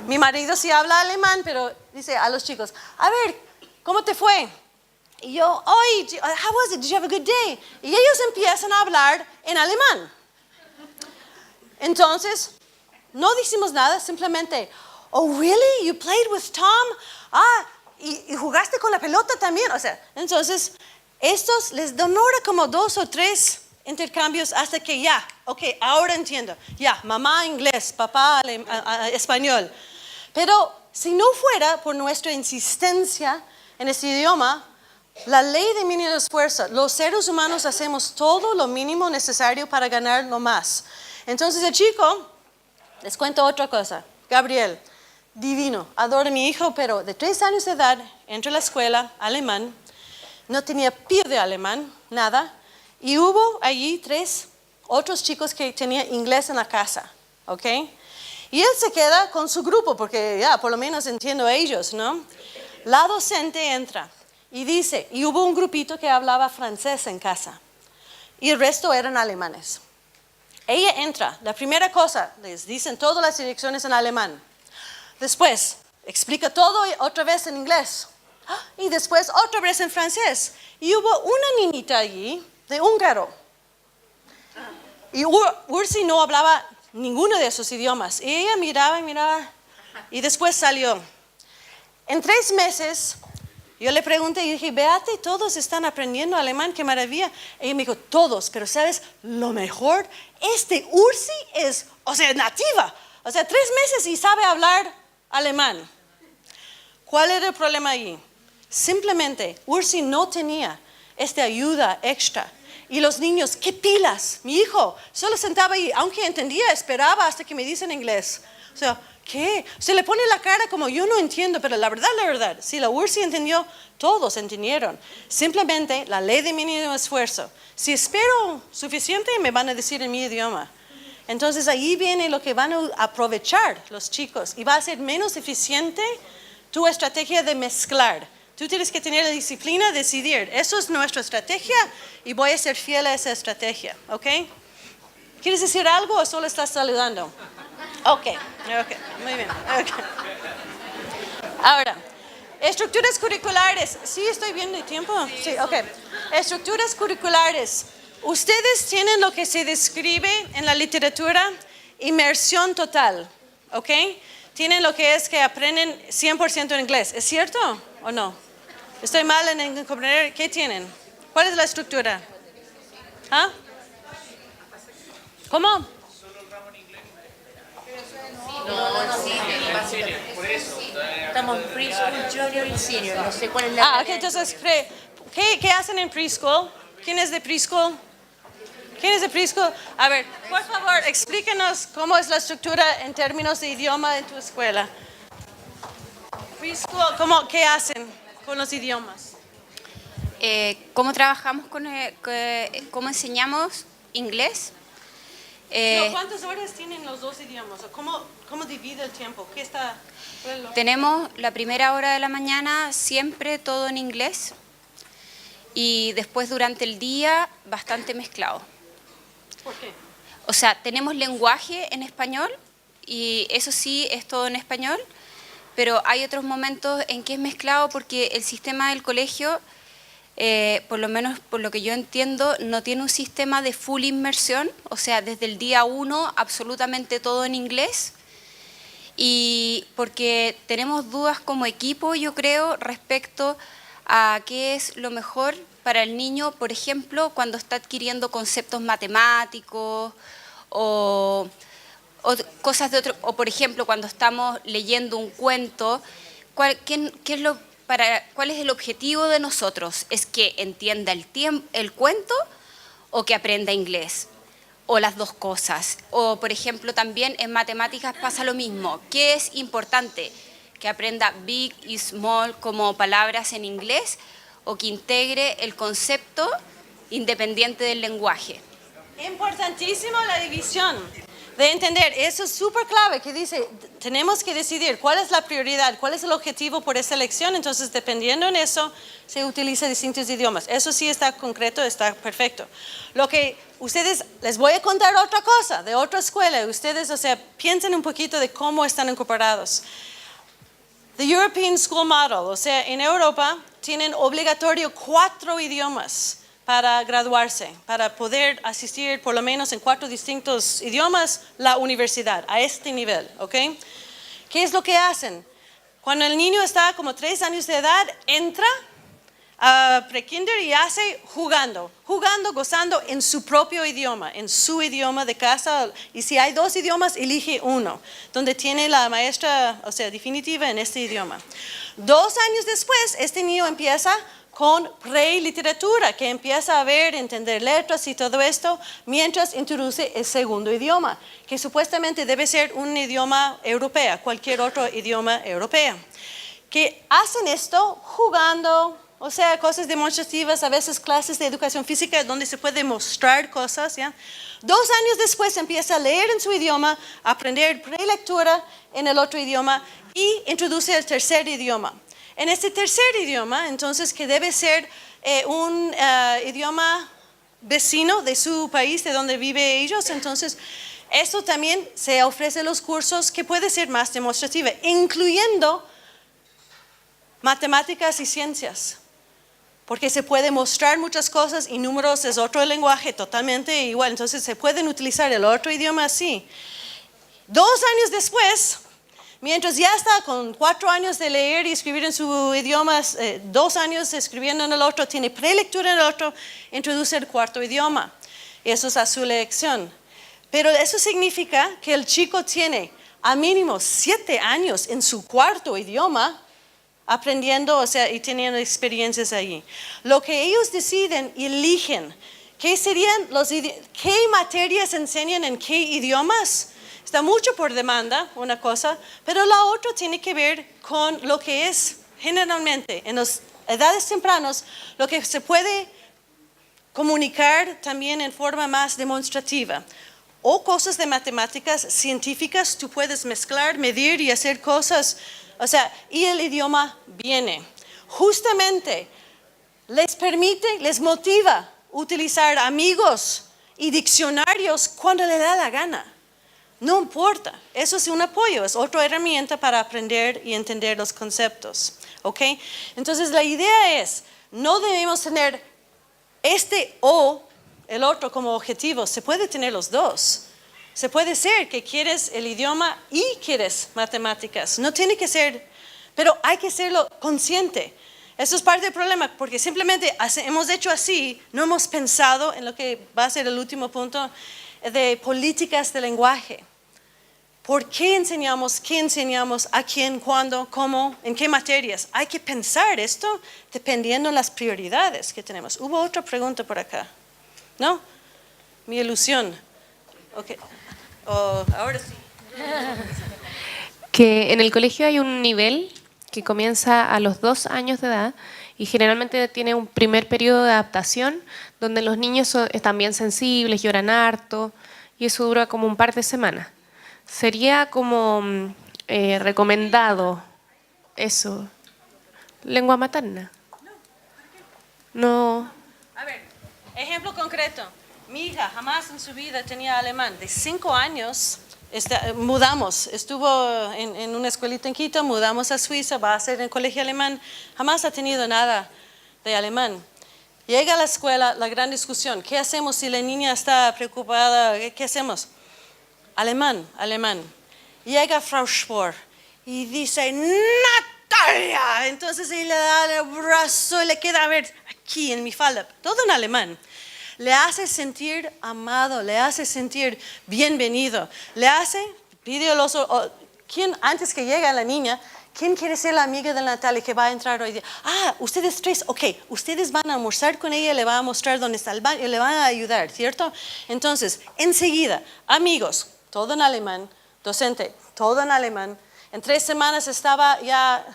Mi marido sí habla alemán, pero dice a los chicos, a ver, ¿cómo te fue? Y yo, oye, how was it? Did you have a good day? Y ellos empiezan a hablar en alemán. Entonces, no decimos nada, simplemente, oh, really? You played with Tom? Y jugaste con la pelota también. O sea, entonces, estos les demora como 2 o 3 intercambios hasta que ya, ok, ahora entiendo. Ya, mamá inglés, papá español. Pero si no fuera por nuestra insistencia en este idioma, la ley de mínimo esfuerzo, los seres humanos hacemos todo lo mínimo necesario para ganar lo más. Entonces el chico, les cuento otra cosa, Gabriel, divino, adoro a mi hijo, pero de 3 años de edad, entró a la escuela, alemán, no tenía pie de alemán, nada, y hubo allí 3 otros chicos que tenían inglés en la casa, ¿ok? Y él se queda con su grupo, porque ya, por lo menos entiendo a ellos, ¿no? La docente entra y dice, y hubo un grupito que hablaba francés en casa, y el resto eran alemanes. Ella entra, la primera cosa, les dicen todas las direcciones en alemán. Después, explica todo otra vez en inglés. Y después otra vez en francés. Y hubo una niñita allí de húngaro. Y Ursi no hablaba ninguno de esos idiomas. Y ella miraba y miraba. Y después salió. En 3 meses, yo le pregunté y dije, Beate, todos están aprendiendo alemán, qué maravilla. Ella me dijo, todos, pero ¿sabes lo mejor? Ursi es, nativa. 3 meses y sabe hablar alemán. ¿Cuál era el problema allí? Simplemente, Ursi no tenía esta ayuda extra. Y los niños, ¿qué pilas? Mi hijo solo sentaba ahí, aunque entendía, esperaba hasta que me dicen inglés. ¿Qué? Se le pone la cara como yo no entiendo, pero la verdad, si la Ursi entendió, todos entendieron. Simplemente la ley de mínimo esfuerzo. Si espero suficiente, me van a decir en mi idioma. Entonces ahí viene lo que van a aprovechar los chicos y va a ser menos eficiente tu estrategia de mezclar. Tú tienes que tener la disciplina de decidir, eso es nuestra estrategia y voy a ser fiel a esa estrategia, ¿ok? ¿Quieres decir algo o solo estás saludando? Ok, muy bien. Okay. Ahora, estructuras curriculares. ¿Sí estoy viendo el tiempo? Sí, ok. Estructuras curriculares. Ustedes tienen lo que se describe en la literatura, inmersión total, ¿ok? Tienen lo que es que aprenden 100% en inglés. ¿Es cierto o no? ¿Estoy mal en comprender? ¿Qué tienen? ¿Cuál es la estructura? ¿Ah? ¿Cómo? Estamos en preschool, junior y senior. No sé cuál es la... Ok, entonces, ¿qué hacen en preschool? ¿Quién es de preschool? ¿Quién es de preschool? A ver, por favor, explíquenos cómo es la estructura en términos de idioma en tu escuela. Preschool, ¿qué hacen con los idiomas? ¿Cómo trabajamos cómo enseñamos inglés? ¿Cuántas horas tienen los 2 idiomas? ¿Cómo divide el tiempo? Tenemos la primera hora de la mañana siempre todo en inglés y después durante el día bastante mezclado. ¿Por qué? Tenemos lenguaje en español y eso sí es todo en español, pero hay otros momentos en que es mezclado porque el sistema del colegio, por lo menos por lo que yo entiendo, no tiene un sistema de full inmersión, desde el día 1 absolutamente todo en inglés. Y porque tenemos dudas como equipo, yo creo, respecto a qué es lo mejor para el niño, por ejemplo, cuando está adquiriendo conceptos matemáticos o cosas de otro, o por ejemplo, cuando estamos leyendo un cuento, ¿cuál es el objetivo de nosotros? ¿Es que entienda el cuento o que aprenda inglés? O las dos cosas. O, por ejemplo, también en matemáticas pasa lo mismo. ¿Qué es importante? ¿Que aprenda big y small como palabras en inglés? ¿O que integre el concepto independiente del lenguaje? Importantísimo la división. De entender, eso es súper clave, que dice, tenemos que decidir cuál es la prioridad, cuál es el objetivo por esta lección, entonces dependiendo en eso, se utiliza distintos idiomas. Eso sí está concreto, está perfecto. Lo que ustedes, les voy a contar otra cosa, de otra escuela, ustedes, piensen un poquito de cómo están incorporados. The European School Model, en Europa, tienen obligatorio 4 idiomas para graduarse, para poder asistir por lo menos en 4 distintos idiomas la universidad, a este nivel, ¿ok? ¿Qué es lo que hacen? Cuando el niño está como 3 años de edad, entra a pre-kinder y hace jugando, gozando en su propio idioma, en su idioma de casa. Y si hay 2 idiomas, elige uno, donde tiene la maestra, o sea, definitiva en este idioma. 2 años después, este niño empieza con pre-literatura, que empieza a ver, entender letras y todo esto, mientras introduce el segundo idioma, que supuestamente debe ser un idioma europeo, cualquier otro idioma europeo. Que hacen esto jugando, o sea, cosas demostrativas, a veces clases de educación física donde se puede mostrar cosas, ¿ya? 2 años después empieza a leer en su idioma, aprender prelectura en el otro idioma y introduce el tercer idioma. En este tercer idioma, entonces, que debe ser un idioma vecino de su país, de donde viven ellos, entonces, esto también se ofrece los cursos que puede ser más demostrativa, incluyendo matemáticas y ciencias. Porque se puede mostrar muchas cosas y números es otro lenguaje totalmente igual. Entonces se pueden utilizar el otro idioma así. 2 años después, mientras ya está con 4 años de leer y escribir en su idioma, 2 años escribiendo en el otro, tiene prelectura en el otro, introduce el 4º idioma. Eso es a su elección. Pero eso significa que el chico tiene a mínimo 7 años en su 4º idioma, aprendiendo, o sea, y teniendo experiencias allí. Lo que ellos deciden y eligen, ¿qué materias enseñan en qué idiomas? Está mucho por demanda, una cosa, pero la otra tiene que ver con lo que es generalmente en las edades tempranas, lo que se puede comunicar también en forma más demostrativa. O cosas de matemáticas científicas, tú puedes mezclar, medir y hacer cosas. O sea, y el idioma viene. Justamente les motiva utilizar amigos y diccionarios cuando le da la gana. No importa, eso es un apoyo, es otra herramienta para aprender y entender los conceptos. ¿Ok? Entonces la idea es, no debemos tener este o el otro como objetivo, se puede tener los dos. Se puede ser que quieres el idioma y quieres matemáticas. No tiene que ser, pero hay que serlo consciente. Eso es parte del problema, porque simplemente hemos hecho así, no hemos pensado en lo que va a ser el último punto de políticas de lenguaje. ¿Por qué enseñamos? ¿Qué enseñamos? ¿A quién? ¿Cuándo? ¿Cómo? ¿En qué materias? Hay que pensar esto dependiendo de las prioridades que tenemos. Hubo otra pregunta por acá, ¿no? Mi ilusión. Ok. Ahora sí. Que en el colegio hay un nivel que comienza a los 2 años de edad y generalmente tiene un primer periodo de adaptación donde los niños están bien sensibles, lloran harto y eso dura como un par de semanas. Sería como recomendado eso, lengua materna. No. A ver, ejemplo concreto. Mi hija jamás en su vida tenía alemán. De 5 años mudamos, estuvo en una escuelita en Quito, mudamos a Suiza, va a ser en el colegio alemán. Jamás ha tenido nada de alemán. Llega a la escuela, la gran discusión. ¿Qué hacemos si la niña está preocupada? ¿Qué hacemos? Alemán. Llega Frau Spohr y dice, Natalia. Entonces ella le da el brazo y le queda, a ver, aquí en mi falda, todo en alemán. Le hace sentir amado, le hace sentir bienvenido, le hace, pide ¿quién antes que llegue la niña, quién quiere ser la amiga de Natalia que va a entrar hoy día? Ustedes 3, ok, ustedes van a almorzar con ella, le va a mostrar dónde está el baño y le van a ayudar, ¿cierto? Entonces, enseguida, amigos, todo en alemán, docente, todo en alemán. En 3 semanas estaba ya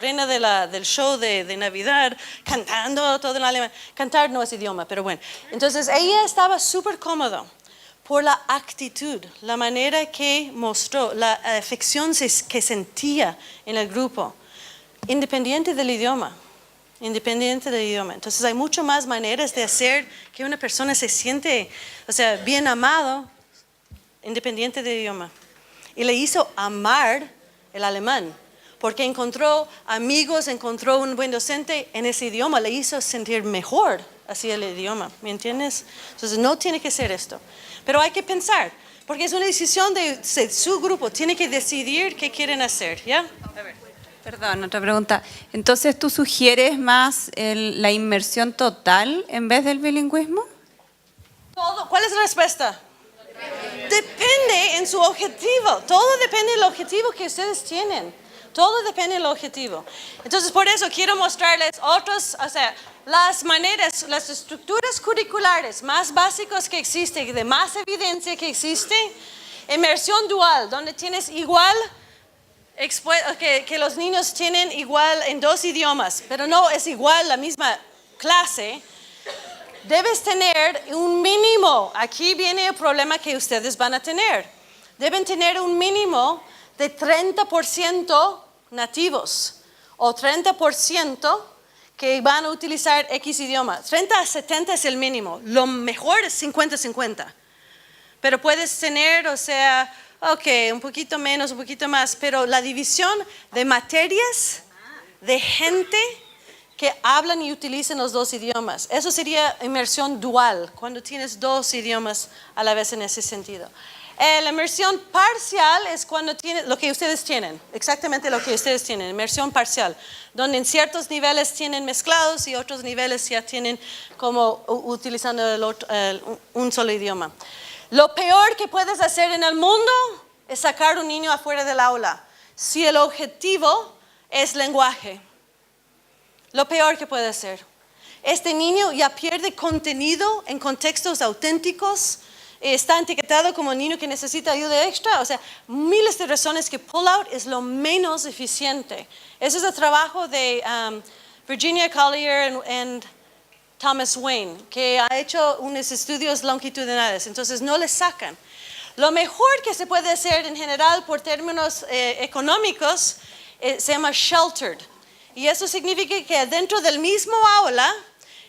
reina del show de Navidad, cantando todo en alemán. Cantar no es idioma, pero bueno. Entonces ella estaba súper cómoda por la actitud, la manera que mostró, la afección que sentía en el grupo, independiente del idioma. Entonces hay mucho más maneras de hacer que una persona se siente, o sea, bien amado, independiente del idioma. Y le hizo amar el alemán. porque encontró amigos, encontró un buen docente en ese idioma, le hizo sentir mejor hacia el idioma, ¿me entiendes? Entonces no tiene que ser esto, pero hay que pensar, porque es una decisión de su grupo, tiene que decidir qué quieren hacer, ¿ya? A ver. Perdón, otra pregunta. Entonces, ¿tú sugieres más la inmersión total en vez del bilingüismo? ¿Cuál es la respuesta? Depende en su objetivo. Todo depende del objetivo que ustedes tienen. Todo depende del objetivo. Entonces, por eso quiero mostrarles otros, o sea, las maneras, las estructuras curriculares más básicas que existen, de más evidencia que existe. Inmersión dual, donde tienes igual, que los niños tienen igual en 2 idiomas, pero no es igual la misma clase. Debes tener un mínimo, aquí viene el problema que ustedes van a tener. Deben tener un mínimo de 30% nativos o 30% que van a utilizar X idioma. 30 a 70 es el mínimo, lo mejor es 50-50. Pero puedes tener, o sea, ok, un poquito menos, un poquito más, pero la división de materias, de gente que hablan y utilizan los 2 idiomas. Eso sería inmersión dual, cuando tienes 2 idiomas a la vez en ese sentido. La inmersión parcial es cuando tienes lo que ustedes tienen, exactamente lo que ustedes tienen, inmersión parcial, donde en ciertos niveles tienen mezclados y otros niveles ya tienen como utilizando un solo idioma. Lo peor que puedes hacer en el mundo es sacar un niño afuera del aula, si el objetivo es lenguaje. Lo peor que puede hacer. Este niño ya pierde contenido en contextos auténticos, está etiquetado como niño que necesita ayuda extra, o sea, miles de razones que pull-out es lo menos eficiente. Ese es el trabajo de Virginia Collier y Thomas Wayne, que ha hecho unos estudios longitudinales, entonces no le sacan. Lo mejor que se puede hacer en general por términos económicos se llama sheltered. Y eso significa que dentro del mismo aula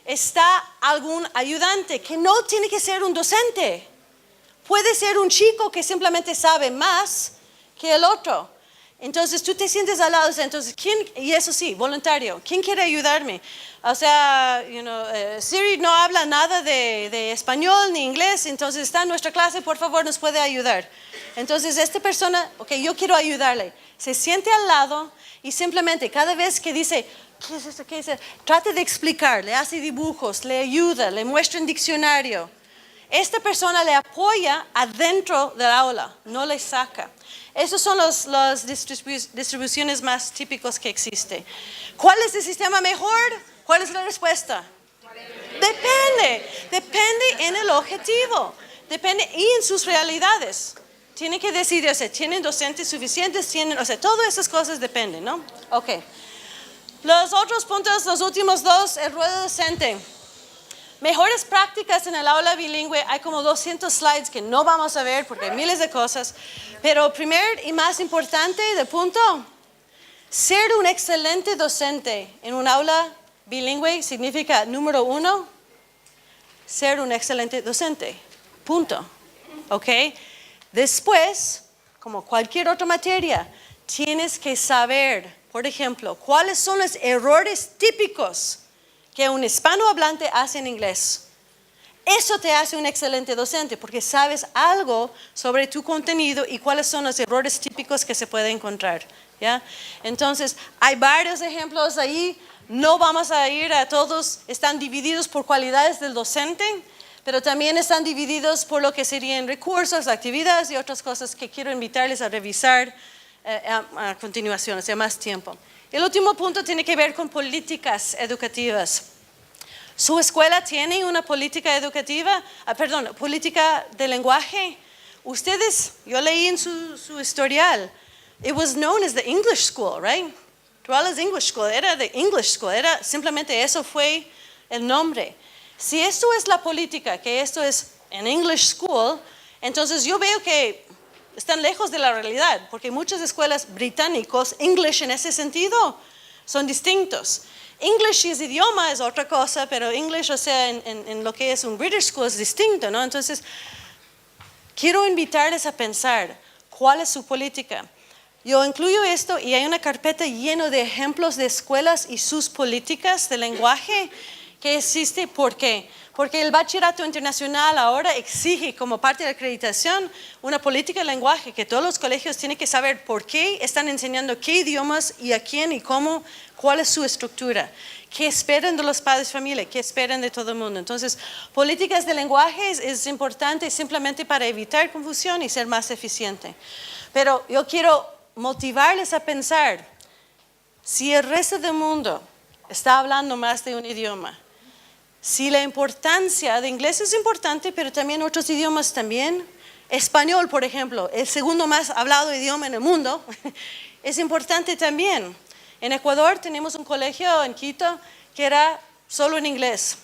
está algún ayudante que no tiene que ser un docente. Puede ser un chico que simplemente sabe más que el otro. Entonces tú te sientes al lado, entonces, y eso sí, voluntario, ¿quién quiere ayudarme? O sea, Siri no habla nada de español ni inglés, entonces está en nuestra clase, por favor, nos puede ayudar. Entonces esta persona, ok, yo quiero ayudarle, se siente al lado y simplemente cada vez que dice, ¿qué es esto? ¿Qué es esto? Trate de explicar, le hace dibujos, le ayuda, le muestra un diccionario. Esta persona le apoya adentro del aula, no le saca. Esas son las distribuciones más típicas que existen. ¿Cuál es el sistema mejor? ¿Cuál es la respuesta? Depende en el objetivo, depende y en sus realidades. Tienen que decidir, o sea, ¿tienen docentes suficientes? O sea, todas esas cosas dependen, ¿no? Ok. Los otros puntos, los últimos 2, el ruedo docente. Mejores prácticas en el aula bilingüe, hay como 200 slides que no vamos a ver porque hay miles de cosas, pero primer y más importante de punto, ser un excelente docente en un aula bilingüe significa, número 1, ser un excelente docente, punto, ¿ok? Después, como cualquier otra materia, tienes que saber, por ejemplo, cuáles son los errores típicos que un hispanohablante hace en inglés. Eso te hace un excelente docente porque sabes algo sobre tu contenido y cuáles son los errores típicos que se pueden encontrar, ¿ya? Entonces, hay varios ejemplos ahí, no vamos a ir a todos, están divididos por cualidades del docente, pero también están divididos por lo que serían recursos, actividades y otras cosas que quiero invitarles a revisar a continuación, o sea, más tiempo. El último punto tiene que ver con políticas educativas. ¿Su escuela tiene una política educativa? Política de lenguaje. Ustedes, yo leí en su historial, it was known as the English School, right? Duales English School, era the English School, era simplemente eso fue el nombre. Si esto es la política, que esto es an English School, entonces yo veo que están lejos de la realidad, porque muchas escuelas británicas, English en ese sentido, son distintos. English es idioma, es otra cosa, pero English, o sea, en lo que es un British School es distinto, ¿no? Entonces, quiero invitarles a pensar cuál es su política. Yo incluyo esto y hay una carpeta llena de ejemplos de escuelas y sus políticas de lenguaje que existe. ¿Por qué? Porque el bachillerato internacional ahora exige como parte de la acreditación una política de lenguaje que todos los colegios tienen que saber por qué están enseñando qué idiomas y a quién y cómo, cuál es su estructura, qué esperan de los padres de familia, qué esperan de todo el mundo. Entonces, políticas de lenguaje es importante simplemente para evitar confusión y ser más eficiente. Pero yo quiero motivarles a pensar, si el resto del mundo está hablando más de un idioma, si la importancia de inglés es importante, pero también otros idiomas también, español, por ejemplo, el segundo más hablado idioma en el mundo, es importante también. En Ecuador tenemos un colegio en Quito que era solo en inglés.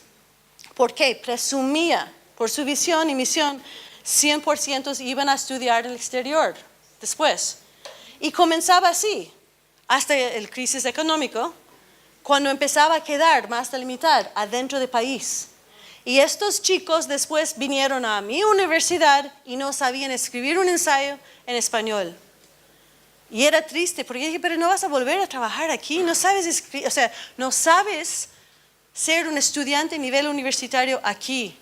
¿Por qué? Presumía, por su visión y misión, 100% iban a estudiar en el exterior después. Y comenzaba así, hasta el crisis económico, cuando empezaba a quedar más delimitada adentro del país. Y estos chicos después vinieron a mi universidad y no sabían escribir un ensayo en español. Y era triste, porque dije, pero no vas a volver a trabajar aquí, no sabes escribir, o sea, no sabes ser un estudiante a nivel universitario aquí.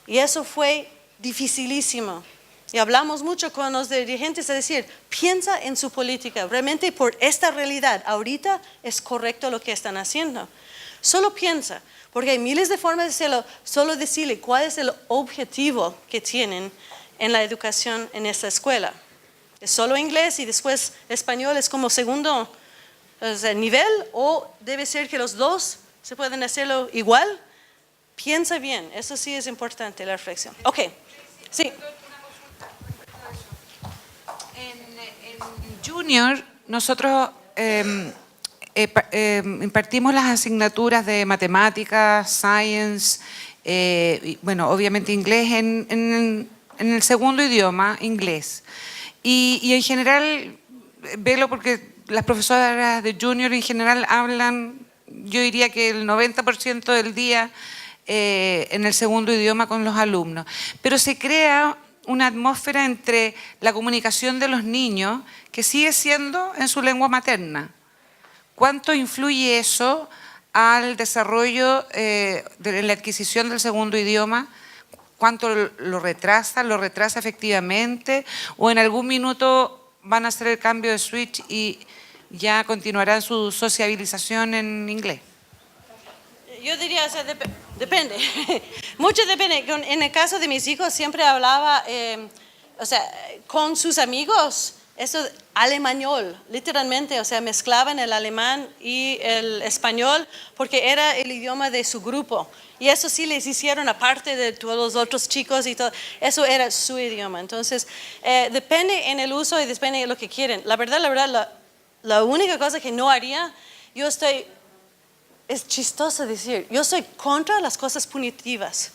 Y eso fue dificilísimo. Y hablamos mucho con los dirigentes a decir, piensa en su política, realmente por esta realidad, ahorita es correcto lo que están haciendo. Solo piensa, porque hay miles de formas de hacerlo, solo decirle cuál es el objetivo que tienen en la educación en esta escuela. ¿Es solo inglés y después español es como segundo nivel o debe ser que los dos se pueden hacerlo igual? Piensa bien, eso sí es importante, la reflexión. Ok, sí. En Junior, nosotros impartimos las asignaturas de matemáticas, science, y, bueno, obviamente inglés en el segundo idioma, inglés. Y en general, velo porque las profesoras de Junior en general hablan, yo diría que el 90% del día en el segundo idioma con los alumnos. Pero se crea una atmósfera entre la comunicación de los niños que sigue siendo en su lengua materna. ¿Cuánto influye eso al desarrollo de la adquisición del segundo idioma? ¿Cuánto lo retrasa efectivamente? ¿O en algún minuto van a hacer el cambio de switch y ya continuarán su sociabilización en inglés? Yo diría, o sea, depende. Mucho depende. En el caso de mis hijos siempre hablaba, o sea, con sus amigos, eso alemañol, literalmente, o sea, mezclaban el alemán y el español porque era el idioma de su grupo. Y eso sí les hicieron aparte de todos los otros chicos y todo. Eso era su idioma. Entonces, depende en el uso y depende de lo que quieren. La verdad, la única cosa que no haría, es chistoso decir, yo soy contra las cosas punitivas.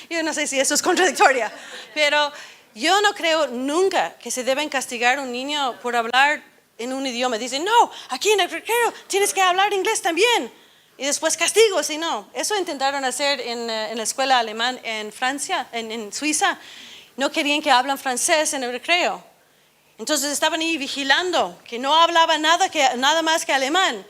Yo no sé si eso es contradictoria, pero yo no creo nunca que se deben castigar a un niño por hablar en un idioma. Dicen, no, aquí en el recreo tienes que hablar inglés también. Y después castigo, si no. Eso intentaron hacer en la escuela alemana en Francia, en Suiza. No querían que hablen francés en el recreo. Entonces estaban ahí vigilando, que no hablaba nada más que alemán.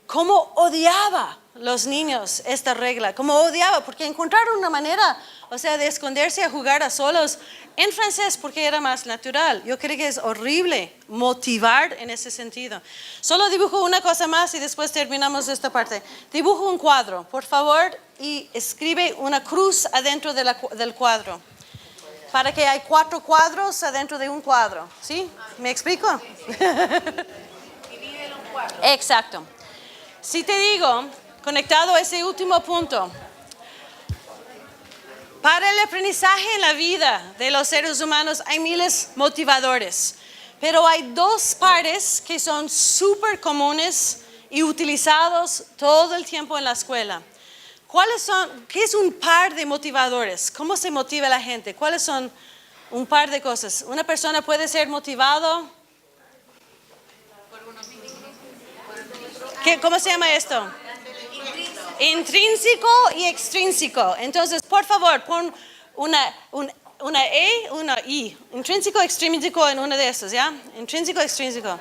¿Cómo odiaba los niños esta regla? ¿Cómo odiaba? Porque encontraron una manera, o sea, de esconderse a jugar a solos en francés porque era más natural. Yo creo que es horrible motivar en ese sentido. Solo dibujo una cosa más y después terminamos esta parte. Dibujo un cuadro, por favor, y escribe una cruz adentro del cuadro. Para que hay 4 cuadros adentro de un cuadro. ¿Sí? ¿Me explico? Divídelo en 4. Exacto. Si te digo, conectado a ese último punto, para el aprendizaje en la vida de los seres humanos hay miles de motivadores, pero hay 2 pares que son súper comunes y utilizados todo el tiempo en la escuela. ¿Cuáles son? ¿Qué es un par de motivadores? ¿Cómo se motiva la gente? ¿Cuáles son un par de cosas? Una persona puede ser motivado. ¿Cómo se llama esto? Intrínseco y extrínseco. Entonces, por favor, pon un una E, una I. Intrínseco, extrínseco en uno de estos, ¿ya? Intrínseco, extrínseco.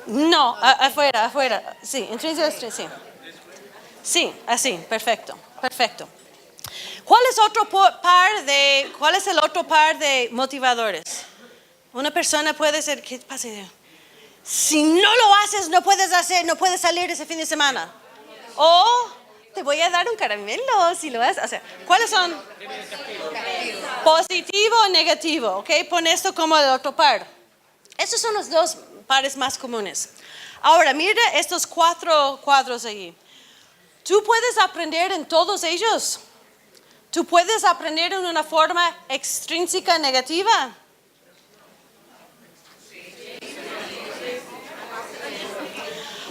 No, afuera. Sí, intrínseco, extrínseco. Sí, así, perfecto. ¿Cuál es el otro par de motivadores? Una persona puede ser, ¿qué pasa? Si no lo haces, no puedes salir ese fin de semana. O te voy a dar un caramelo si lo haces. O sea, ¿cuáles son? Positivo o negativo, ¿ok? Pon esto como el otro par. Estos son los dos pares más comunes. Ahora, mira estos 4 cuadros allí. ¿Tú puedes aprender en todos ellos? ¿Tú puedes aprender en una forma extrínseca negativa?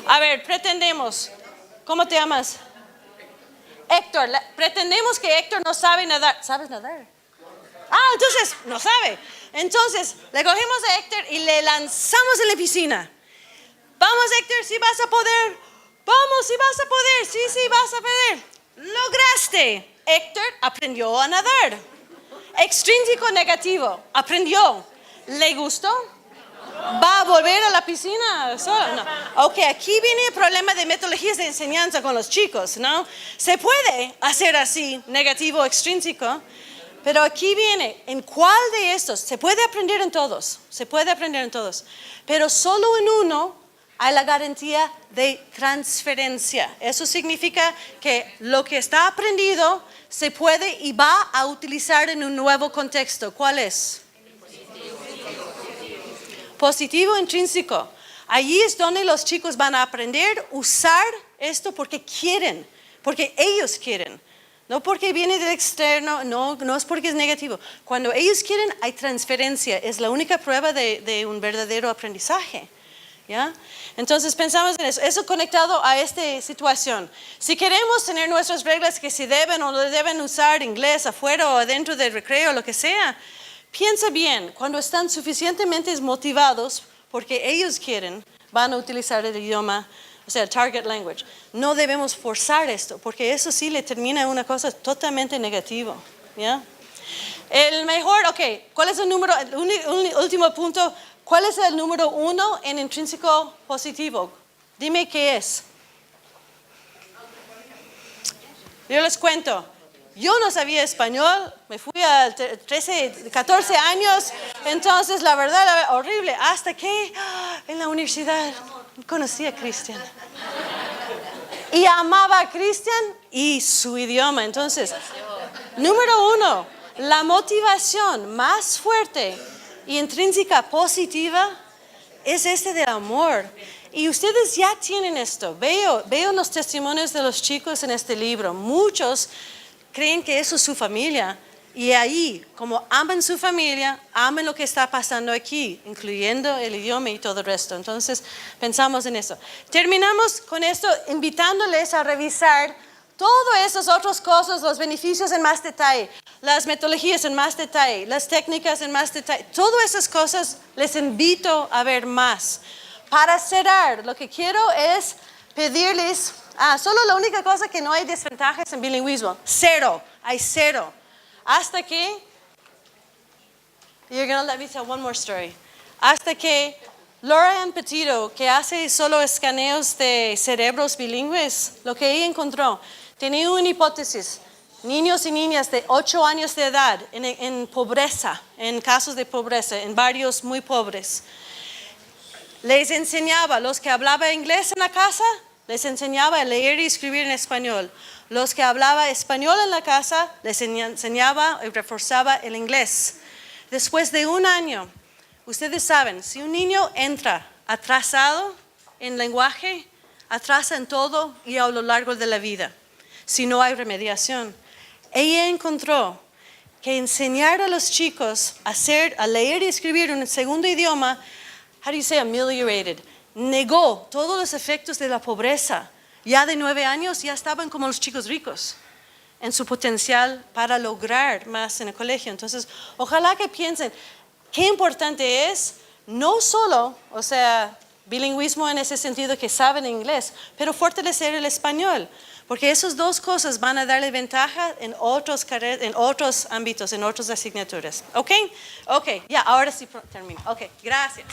A ver, pretendemos. ¿Cómo te llamas? Héctor. Pretendemos que Héctor no sabe nadar. ¿Sabes nadar? Entonces, no sabe. Entonces, le cogemos a Héctor y le lanzamos en la piscina. Vamos, Héctor, si vas a poder. Vamos, si vas a poder. Sí, vas a poder. Lograste. Héctor aprendió a nadar. Extrínseco negativo. Aprendió. ¿Le gustó? ¿Va a volver a la piscina? No. Ok, aquí viene el problema de metodologías de enseñanza con los chicos, ¿no? Se puede hacer así, negativo, extrínseco, pero aquí viene, ¿en cuál de estos? Se puede aprender en todos, pero solo en uno hay la garantía de transferencia. Eso significa que lo que está aprendido se puede y va a utilizar en un nuevo contexto. ¿Cuál es? Positivo intrínseco. Allí es donde los chicos van a aprender a usar esto porque quieren, porque ellos quieren. No porque viene del externo, no es porque es negativo. Cuando ellos quieren, hay transferencia. Es la única prueba de un verdadero aprendizaje. ¿Ya? Entonces pensamos en eso. Eso conectado a esta situación. Si queremos tener nuestras reglas que se deben o no deben usar inglés afuera o adentro del recreo, lo que sea, piensa bien, cuando están suficientemente motivados, porque ellos quieren, van a utilizar el idioma, o sea, el target language. No debemos forzar esto, porque eso sí le termina una cosa totalmente negativa. ¿Ya? El mejor, ¿cuál es el número, último punto, cuál es el número 1 en intrínseco positivo? Dime qué es. Yo les cuento. Yo no sabía español, me fui a 14 años, entonces la verdad horrible, hasta que en la universidad conocí a Cristian. Y amaba a Cristian y su idioma. Entonces, número 1, la motivación más fuerte y intrínseca positiva es del amor. Y ustedes ya tienen esto. Veo los testimonios de los chicos en este libro. Muchos creen que eso es su familia y ahí, como aman su familia, aman lo que está pasando aquí, incluyendo el idioma y todo el resto. Entonces, pensamos en eso. Terminamos con esto invitándoles a revisar todas esas otras cosas, los beneficios en más detalle, las metodologías en más detalle, las técnicas en más detalle. Todas esas cosas les invito a ver más. Para cerrar, lo que quiero es pedirles... solo la única cosa que no hay desventajas en bilingüismo. 0. Hay 0. Hasta que... You're going to let me tell one more story. Hasta que Laura Ann Petito, que hace solo escaneos de cerebros bilingües, lo que ella encontró, tenía una hipótesis. Niños y niñas de 8 años de edad en pobreza, en casos de pobreza, en barrios muy pobres. Les enseñaba, los que hablaban inglés en la casa, les enseñaba a leer y escribir en español. Los que hablaban español en la casa, les enseñaba y reforzaba el inglés. Después de 1 año, ustedes saben, si un niño entra atrasado en lenguaje, atrasa en todo y a lo largo de la vida, si no hay remediación. Ella encontró que enseñar a los chicos a leer y escribir en un segundo idioma, how do you say ameliorated? Negó todos los efectos de la pobreza. Ya de 9 años ya estaban como los chicos ricos en su potencial para lograr más en el colegio. Entonces, ojalá que piensen qué importante es no solo, bilingüismo en ese sentido que saben inglés, pero fortalecer el español, porque esas dos cosas van a darle ventaja en otros ámbitos, en otras asignaturas. ¿Ok? Ok, ya, ahora sí termino. Ok, gracias.